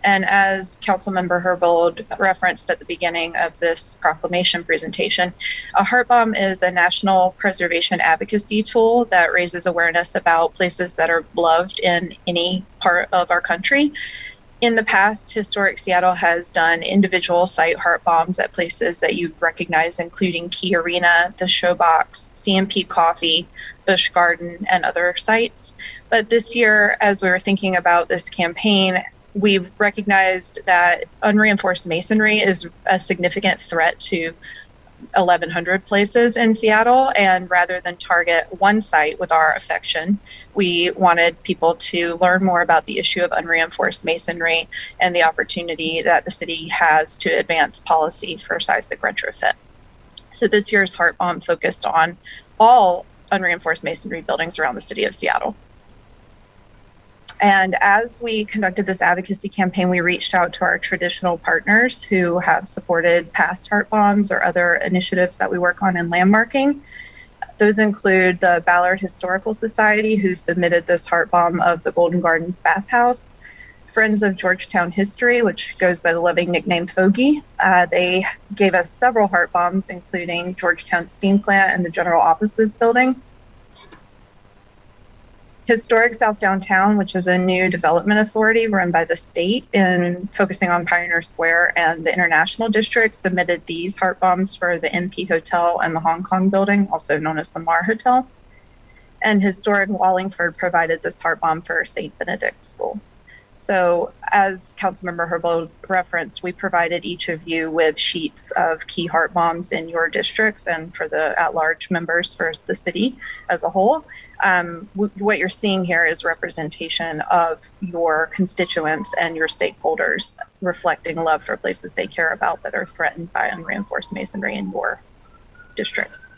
And as Councilmember Herbold referenced at the beginning of this proclamation presentation, a heart bomb is a national preservation advocacy tool that raises awareness about places that are beloved in any part of our country. In the past, Historic Seattle has done individual site heart bombs at places that you recognize, including Key Arena, the Showbox, CMP Coffee, Busch Garden, and other sites. But this year, as we were thinking about this campaign, we've recognized that unreinforced masonry is a significant threat to 1,100 places in Seattle. And rather than target one site with our affection, we wanted people to learn more about the issue of unreinforced masonry and the opportunity that the city has to advance policy for seismic retrofit. So this year's Heart Bomb focused on all unreinforced masonry buildings around the city of Seattle. And as we conducted this advocacy campaign, we reached out to our traditional partners who have supported past heart bombs or other initiatives that we work on in landmarking. Those include the Ballard Historical Society, who submitted this heart bomb of the Golden Gardens Bathhouse, Friends of Georgetown History, which goes by the loving nickname Fogey. They gave us several heart bombs, including Georgetown Steam Plant and the General Offices Building. Historic South Downtown, which is a new development authority run by the state and focusing on Pioneer Square and the International District, submitted these heart bombs for the MP Hotel and the Hong Kong building, also known as the Mar Hotel. And Historic Wallingford provided this heart bomb for St. Benedict School. So as Councilmember Herbold referenced, we provided each of you with sheets of key heart bombs in your districts and for the at-large members for the city as a whole. What you're seeing here is representation of your constituents and your stakeholders reflecting love for places they care about that are threatened by unreinforced masonry in your districts.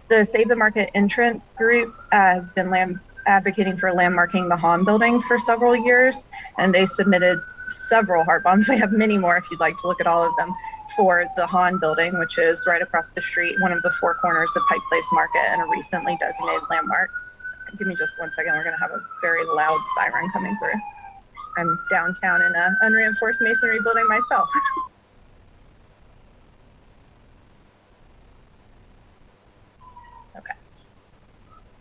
The Save the Market Entrance group has been advocating for landmarking the Hahn building for several years, and they submitted several heart bombs. We have many more if you'd like to look at all of them for the Hahn building, which is right across the street, one of the four corners of Pike Place Market and a recently designated landmark. Give me just 1 second. We're going to have a very loud siren coming through. I'm downtown in an unreinforced masonry building myself. Okay.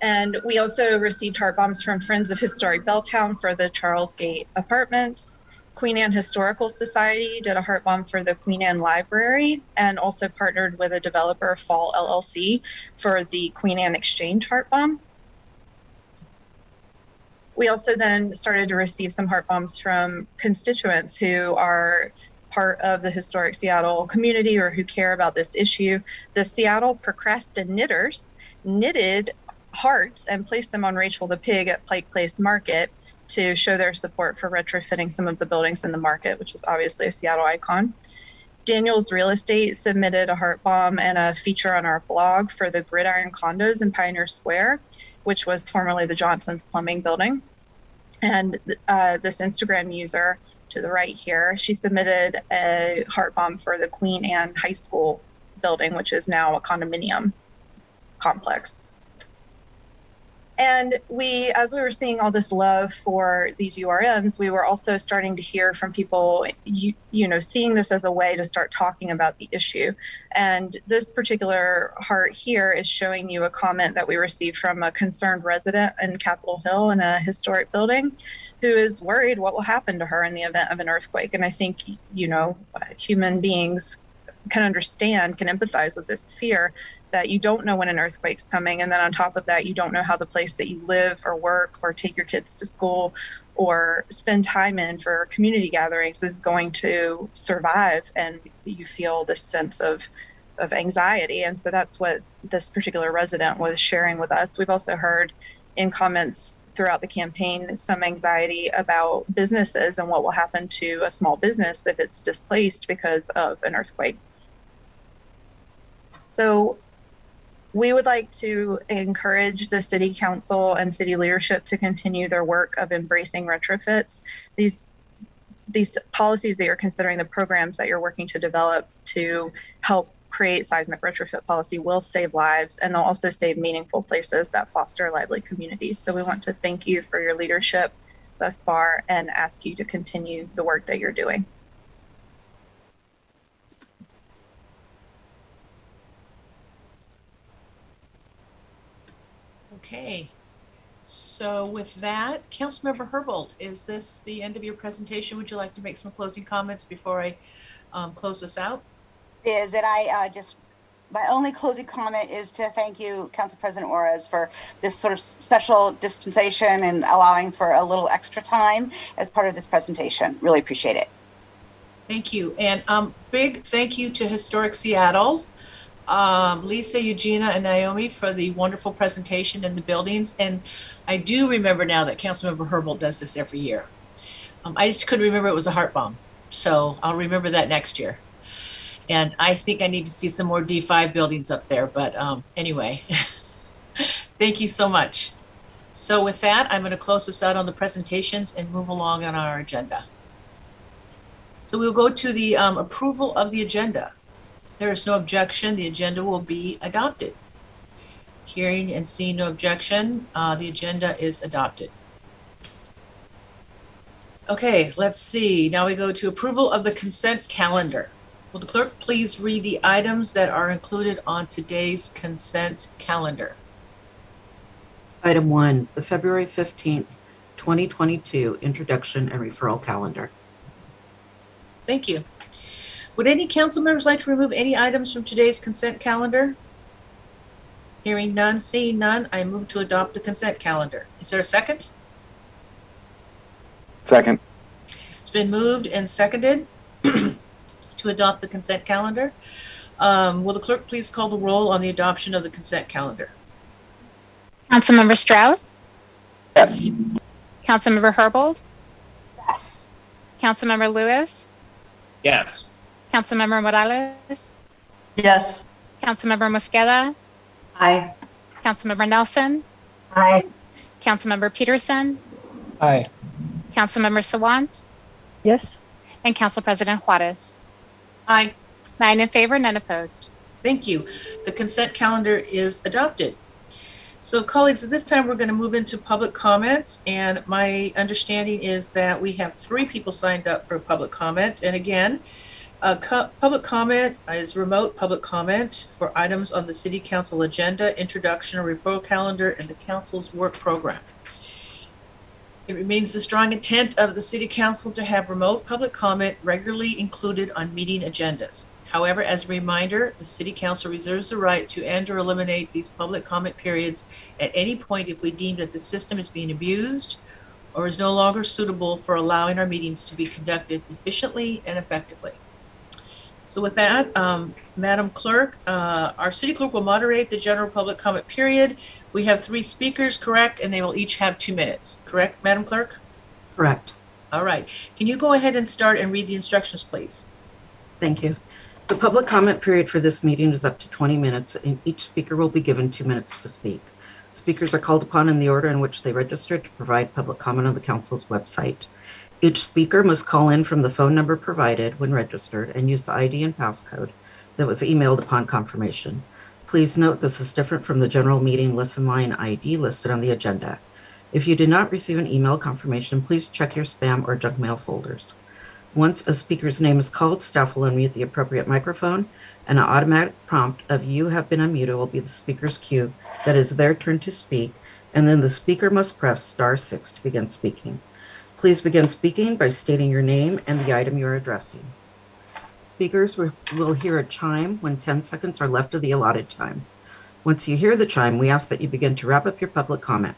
And we also received heart bombs from Friends of Historic Belltown for the Charles Gate Apartments. Queen Anne Historical Society did a heart bomb for the Queen Anne Library and also partnered with a developer, Fall LLC, for the Queen Anne Exchange heart bomb. We also then started to receive some heart bombs from constituents who are part of the historic Seattle community or who care about this issue, the Seattle procrastinators knitted hearts and placed them on Rachel the Pig at Pike Place Market to show their support for retrofitting some of the buildings in the market, which is obviously a Seattle icon. Daniels Real Estate submitted a heart bomb and a feature on our blog for the Gridiron Condos in Pioneer Square, which was formerly the Johnson's Plumbing Building. And this Instagram user to the right here, she submitted a heart bomb for the Queen Anne High School building, which is now a condominium complex. And as we were seeing all this love for these URMs, we were also starting to hear from people, seeing this as a way to start talking about the issue. And this particular heart here is showing you a comment that we received from a concerned resident in Capitol Hill in a historic building who is worried what will happen to her in the event of an earthquake. And I think, human beings can empathize with this fear that you don't know when an earthquake's coming. And then on top of that, you don't know how the place that you live or work or take your kids to school or spend time in for community gatherings is going to survive. And you feel this sense of anxiety. And so that's what this particular resident was sharing with us. We've also heard in comments throughout the campaign some anxiety about businesses and what will happen to a small business if it's displaced because of an earthquake. So we would like to encourage the city council and city leadership to continue their work of embracing retrofits. These policies that you're considering, the programs that you're working to develop to help create seismic retrofit policy will save lives, and they'll also save meaningful places that foster lively communities. So we want to thank you for your leadership thus far and ask you to continue the work that you're doing. Okay, so with that, Councilmember Herbold, is this the end of your presentation? Would you like to make some closing comments before I close this out? It is, and my only closing comment is to thank you, Council President Juarez, for this sort of special dispensation and allowing for a little extra time as part of this presentation. Really appreciate it. Thank you, and big thank you to Historic Seattle, Lisa, Eugenia, and Naomi for the wonderful presentation in the buildings. And I do remember now that Councilmember Herbold does this every year. I just couldn't remember it was a heart bomb, so I'll remember that next year. And I think I need to see some more D5 buildings up there, but anyway, thank you so much. So with that, I'm going to close this out on the presentations and move along on our agenda. So we'll go to the approval of the agenda. There is no objection, the agenda will be adopted. Hearing and seeing no objection, the agenda is adopted. Okay, let's see. Now we go to approval of the consent calendar. Will the clerk please read the items that are included on today's consent calendar? Item 1, the February 15th, 2022 introduction and referral calendar. Thank you. Would any council members like to remove any items from today's consent calendar? Hearing none, seeing none, I move to adopt the consent calendar. Is there a second? Second. It's been moved and seconded to adopt the consent calendar. Will the clerk please call the roll on the adoption of the consent calendar? Councilmember Strauss, Yes. Councilmember Herbold, Yes. Councilmember Lewis, Yes. Councilmember Morales, Yes. Councilmember Mosqueda, Aye. Councilmember Nelson, Aye. Councilmember Peterson, Aye. Councilmember Sawant, Yes. and Council President Juarez. Aye. 9 in favor, none opposed. Thank you. The consent calendar is adopted. So colleagues, at this time, we're going to move into public comment. And my understanding is that we have 3 people signed up for public comment. And again, public comment is remote public comment for items on the City Council agenda, introduction or referral calendar, and the Council's work program. It remains the strong intent of the City Council to have remote public comment regularly included on meeting agendas. However, as a reminder, the City Council reserves the right to end or eliminate these public comment periods at any point if we deem that the system is being abused or is no longer suitable for allowing our meetings to be conducted efficiently and effectively. So with that, Madam Clerk, our City Clerk will moderate the general public comment period. We have 3 speakers, correct? And they will each have 2 minutes, correct, Madam Clerk? Correct. All right. Can you go ahead and start and read the instructions, please? Thank you. The public comment period for this meeting is up to 20 minutes, and each speaker will be given 2 minutes to speak. Speakers are called upon in the order in which they registered to provide public comment on the council's website. Each speaker must call in from the phone number provided when registered and use the ID and passcode that was emailed upon confirmation. Please note this is different from the general meeting listen line ID listed on the agenda. If you did not receive an email confirmation, please check your spam or junk mail folders. Once a speaker's name is called, staff will unmute the appropriate microphone, and an automatic prompt of "you have been unmuted" will be the speaker's cue that is their turn to speak, and then the speaker must press *6 to begin speaking. Please begin speaking by stating your name and the item you're addressing. Speakers will hear a chime when 10 seconds are left of the allotted time. Once you hear the chime, we ask that you begin to wrap up your public comment.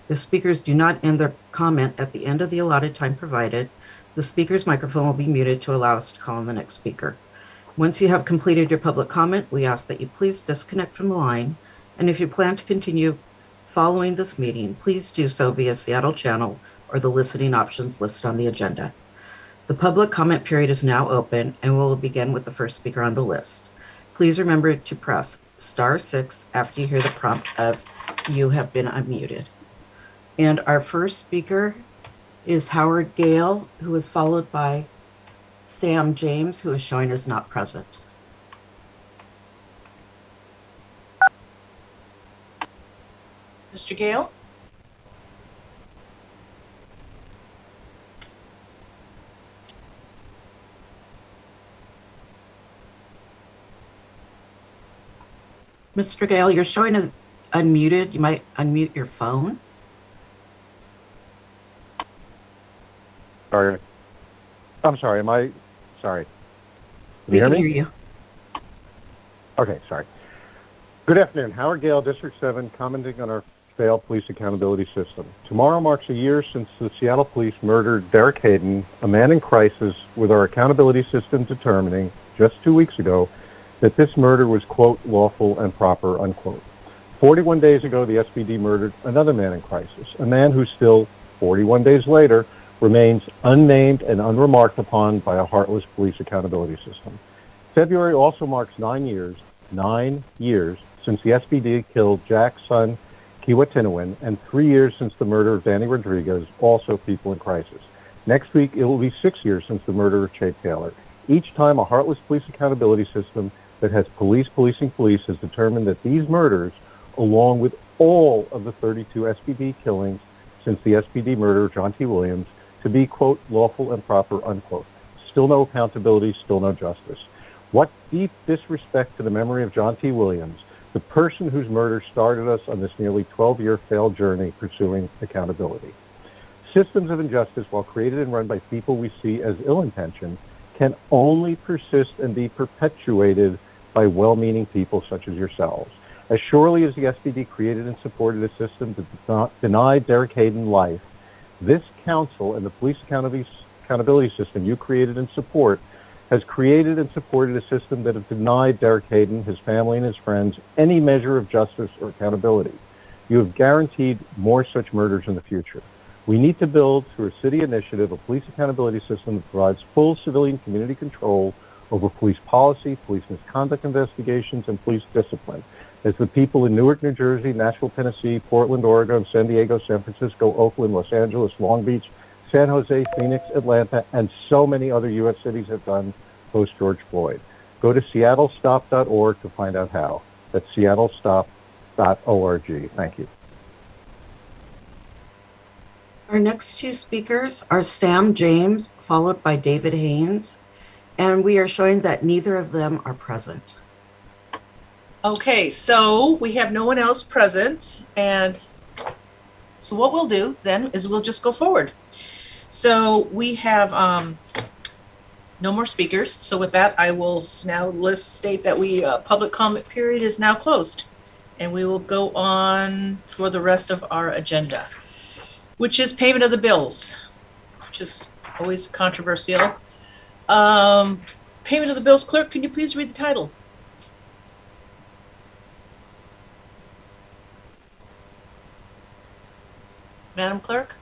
If speakers do not end their comment at the end of the allotted time provided, the speaker's microphone will be muted to allow us to call on the next speaker. Once you have completed your public comment, we ask that you please disconnect from the line, and if you plan to continue following this meeting, please do so via Seattle channel or the listening options listed on the agenda. The public comment period is now open, and we will begin with the first speaker on the list. Please remember to press *6 after you hear the prompt of "you have been unmuted." And our first speaker is Howard Gale, who is followed by Sam James, who is showing as not present. Mr. Gale? Mr. Gale, you're showing as unmuted. You might unmute your phone. Sorry. I'm sorry. Sorry. Can We you hear can me? hear you. Okay, sorry. Good afternoon. Howard Gale, District 7, commenting on our failed police accountability system. Tomorrow marks a year since the Seattle police murdered Derek Hayden, a man in crisis, with our accountability system determining, just 2 weeks ago, that this murder was, quote, lawful and proper, unquote. 41 days ago, the SPD murdered another man in crisis, a man who still, 41 days later, remains unnamed and unremarked upon by a heartless police accountability system. February also marks 9 years since the SPD killed Jack's son, Kiwatinawin, and 3 years since the murder of Danny Rodriguez, also people in crisis. Next week, it will be 6 years since the murder of Chay Taylor. Each time, a heartless police accountability system that has police policing police has determined that these murders, along with all of the 32 SPD killings since the SPD murder of John T. Williams, to be, quote, lawful and proper, unquote. Still no accountability, still no justice. What deep disrespect to the memory of John T. Williams, the person whose murder started us on this nearly 12-year failed journey pursuing accountability. Systems of injustice, while created and run by people we see as ill-intentioned, can only persist and be perpetuated by well-meaning people such as yourselves. As surely as the SPD created and supported a system that denied Derek Hayden life, this council and the police accountability system you created and support has created and supported a system that has denied Derek Hayden, his family, and his friends any measure of justice or accountability. You have guaranteed more such murders in the future. We need to build, through a city initiative, a police accountability system that provides full civilian community control over police policy, police misconduct investigations, and police discipline. As the people in Newark, New Jersey, Nashville, Tennessee, Portland, Oregon, San Diego, San Francisco, Oakland, Los Angeles, Long Beach, San Jose, Phoenix, Atlanta, and so many other U.S. cities have done post-George Floyd. Go to seattlestop.org to find out how. That's seattlestop.org. Thank you. Our next 2 speakers are Sam James, followed by David Haynes, and we are showing that neither of them are present. Okay, so we have no one else present, and so what we'll do then is we'll just go forward. So we have no more speakers. So with that, I will now state that public comment period is now closed, and we will go on for the rest of our agenda. which is payment of the bills, which is always controversial. Payment of the bills. Clerk, can you please read the title? Madam Clerk?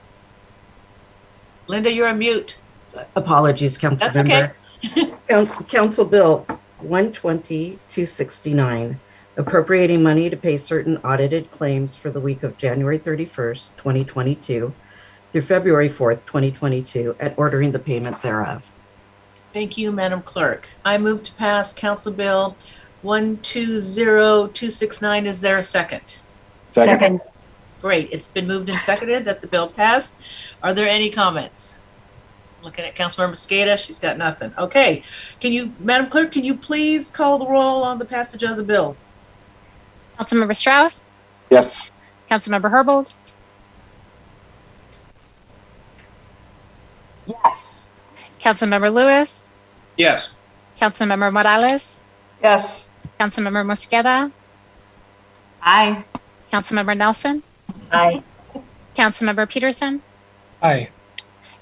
Linda, you're on mute. Apologies, Council That's okay. Member. Council Bill 120-269, appropriating money to pay certain audited claims for the week of January 31st, 2022 through February 4th, 2022, and ordering the payment thereof. Thank you, Madam Clerk. I move to pass Council Bill 120-269. Is there a second? Second. Great. It's been moved and seconded that the bill pass. Are there any comments? Looking at Councilmember Mosqueda, she's got nothing. Okay. Madam Clerk, can you please call the roll on the passage of the bill? Councilmember Strauss, Yes. Councilmember Herbold, Yes. Councilmember Lewis, Yes. Councilmember Morales, Yes. Councilmember Mosqueda, Aye. Councilmember Nelson, Aye. Councilmember Peterson, Aye.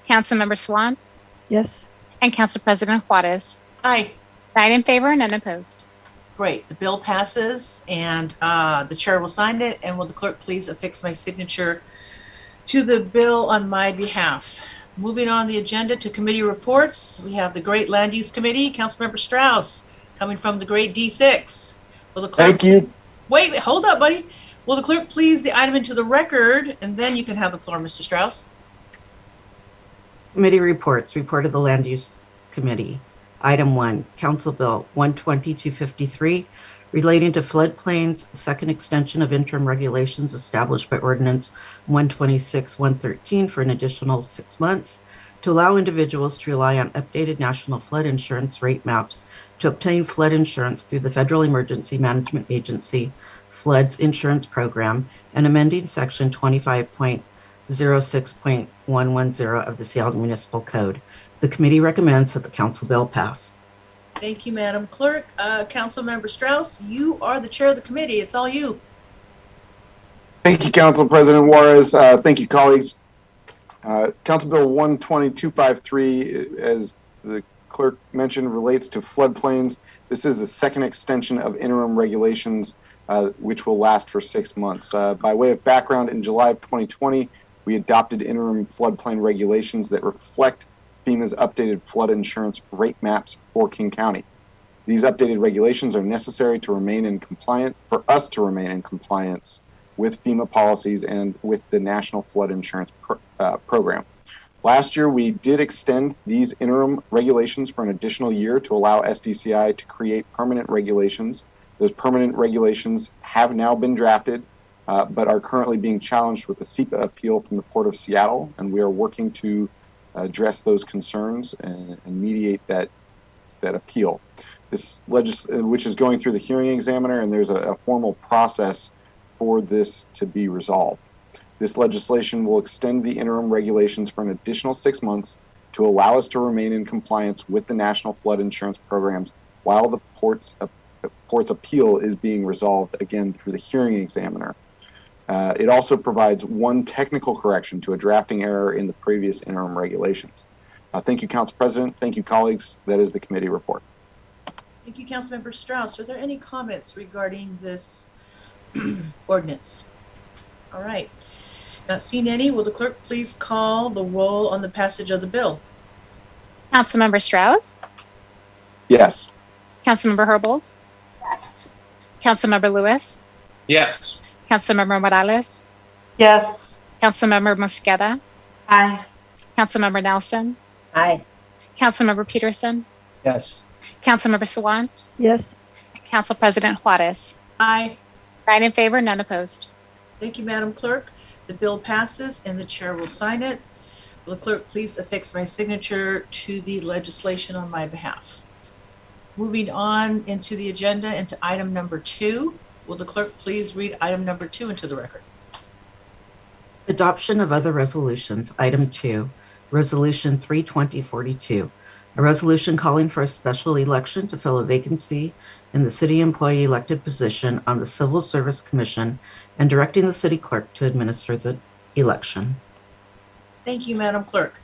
Councilmember Sawant, Yes. and Council President Juarez. Aye. 9 in favor, none opposed. Great. The bill passes and the chair will sign it. And will the clerk please affix my signature to the bill on my behalf? Moving on the agenda to committee reports, we have the Great Land Use Committee. Councilmember Strauss, coming from the Great D6. Will the clerk Thank you. Wait, hold up, buddy. Will the clerk please the item into the record, and then you can have the floor, Mr. Strauss. Committee reports. Report of the Land Use Committee. Item 1, Council Bill 120-253, relating to floodplains, second extension of interim regulations established by Ordinance 126-113 for an additional 6 months to allow individuals to rely on updated national flood insurance rate maps to obtain flood insurance through the Federal Emergency Management Agency Floods Insurance Program and amending Section 25.06.110 of the Seattle Municipal Code. The committee recommends that the council bill pass. Thank you, Madam Clerk. Councilmember Strauss, you are the chair of the committee. It's all you. Thank you, Council President Juarez. Thank you, colleagues. Council Bill 12253, as the clerk mentioned, relates to floodplains. This is the second extension of interim regulations, which will last for 6 months. By way of background, in July of 2020, we adopted interim floodplain regulations that reflect FEMA's updated flood insurance rate maps for King County. These updated regulations are necessary to remain in compliance, for us to remain in compliance with FEMA policies and with the National Flood Insurance Program. Last year, we did extend these interim regulations for an additional year to allow SDCI to create permanent regulations. Those permanent regulations have now been drafted, but are currently being challenged with the SEPA appeal from the Port of Seattle, and we are working to address those concerns and mediate that appeal. This which is going through the hearing examiner, and there's a formal process for this to be resolved. This legislation will extend the interim regulations for an additional 6 months to allow us to remain in compliance with the National Flood Insurance Programs while the port's appeal is being resolved, again, through the hearing examiner. It also provides one technical correction to a drafting error in the previous interim regulations. Thank you, Council President. Thank you, colleagues. That is the committee report. Thank you, Councilmember Strauss. Are there any comments regarding this ordinance? All right. Not seeing any. Will the clerk please call the roll on the passage of the bill? Councilmember Strauss, Yes. Councilmember Herbold, Yes. Councilmember Lewis, Yes. Councilmember Morales, Yes. Councilmember Mosqueda, Aye. Councilmember Nelson, Aye. Councilmember Peterson, Yes. Councilmember Sawant, Yes. and Council President Juarez. Aye. 9 in favor, none opposed. Thank you, Madam Clerk. The bill passes and the chair will sign it. Will the clerk please affix my signature to the legislation on my behalf? Moving on into the agenda, into item number 2. Will the clerk please read item number 2 into the record? Adoption of other resolutions. Item 2, Resolution 32042, a resolution calling for a special election to fill a vacancy in the city employee elected position on the Civil Service Commission and directing the city clerk to administer the election. Thank you, Madam Clerk.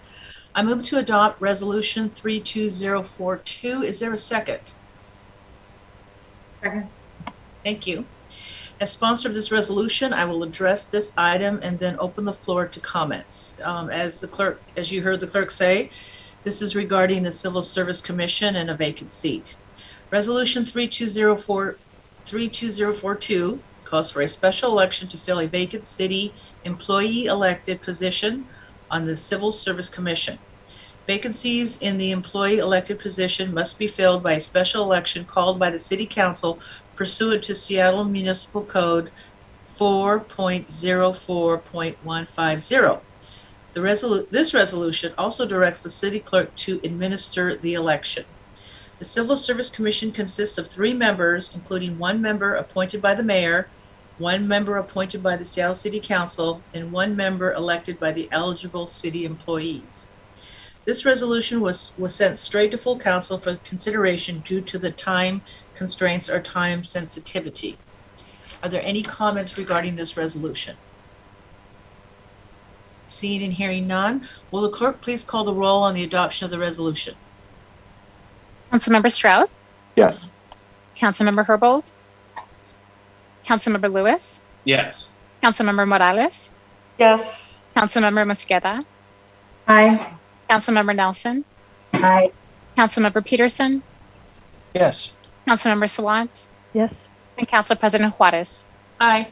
I move to adopt Resolution 32042. Is there a second? Second. Thank you. As sponsor of this resolution, I will address this item and then open the floor to comments. As you heard the clerk say, this is regarding the Civil Service Commission and a vacant seat. Resolution 32042 calls for a special election to fill a vacant city employee elected position on the Civil Service Commission. Vacancies in the employee elected position must be filled by a special election called by the City Council pursuant to Seattle Municipal Code 4.04.150. This resolution also directs the City Clerk to administer the election. The Civil Service Commission consists of 3 members, including 1 member appointed by the mayor, 1 member appointed by the Seattle City Council, and 1 member elected by the eligible city employees. This resolution was sent straight to full council for consideration due to the time constraints or time sensitivity. Are there any comments regarding this resolution? Seeing and hearing none, will the clerk please call the roll on the adoption of the resolution? Councilmember Strauss, Yes. Councilmember Herbold, Councilmember Lewis, Yes. Councilmember Morales, Yes. Councilmember Mosqueda, Aye. Councilmember Nelson, Aye. Councilmember Peterson, Yes. Councilmember Sawant, Yes. and Council President Juarez. Aye.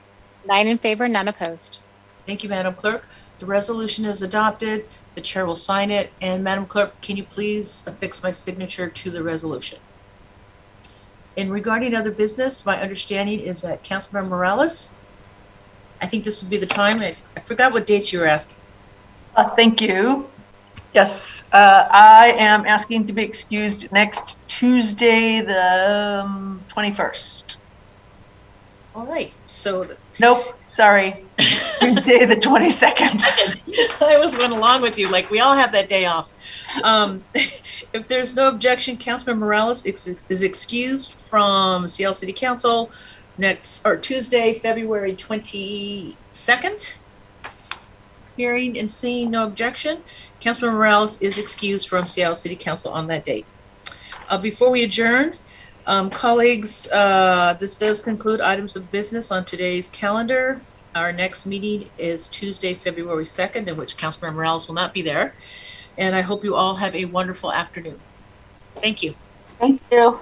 9 in favor, none opposed. Thank you, Madam Clerk. The resolution is adopted. The chair will sign it. And Madam Clerk, can you please affix my signature to the resolution? And regarding other business, my understanding is that Councilmember Morales, I think this would be the time. I forgot what dates you were asking. Thank you. Yes, I am asking to be excused next Tuesday, the 21st. All right, so Nope, sorry. It's Tuesday, the 22nd. I was going along with you, like we all have that day off. If there's no objection, Councilmember Morales is excused from Seattle City Council Tuesday, February 22nd. Hearing and seeing no objection, Councilmember Morales is excused from Seattle City Council on that date. Before we adjourn, colleagues, this does conclude items of business on today's calendar. Our next meeting is Tuesday, February 2nd, in which Councilmember Morales will not be there. And I hope you all have a wonderful afternoon. Thank you. Thank you.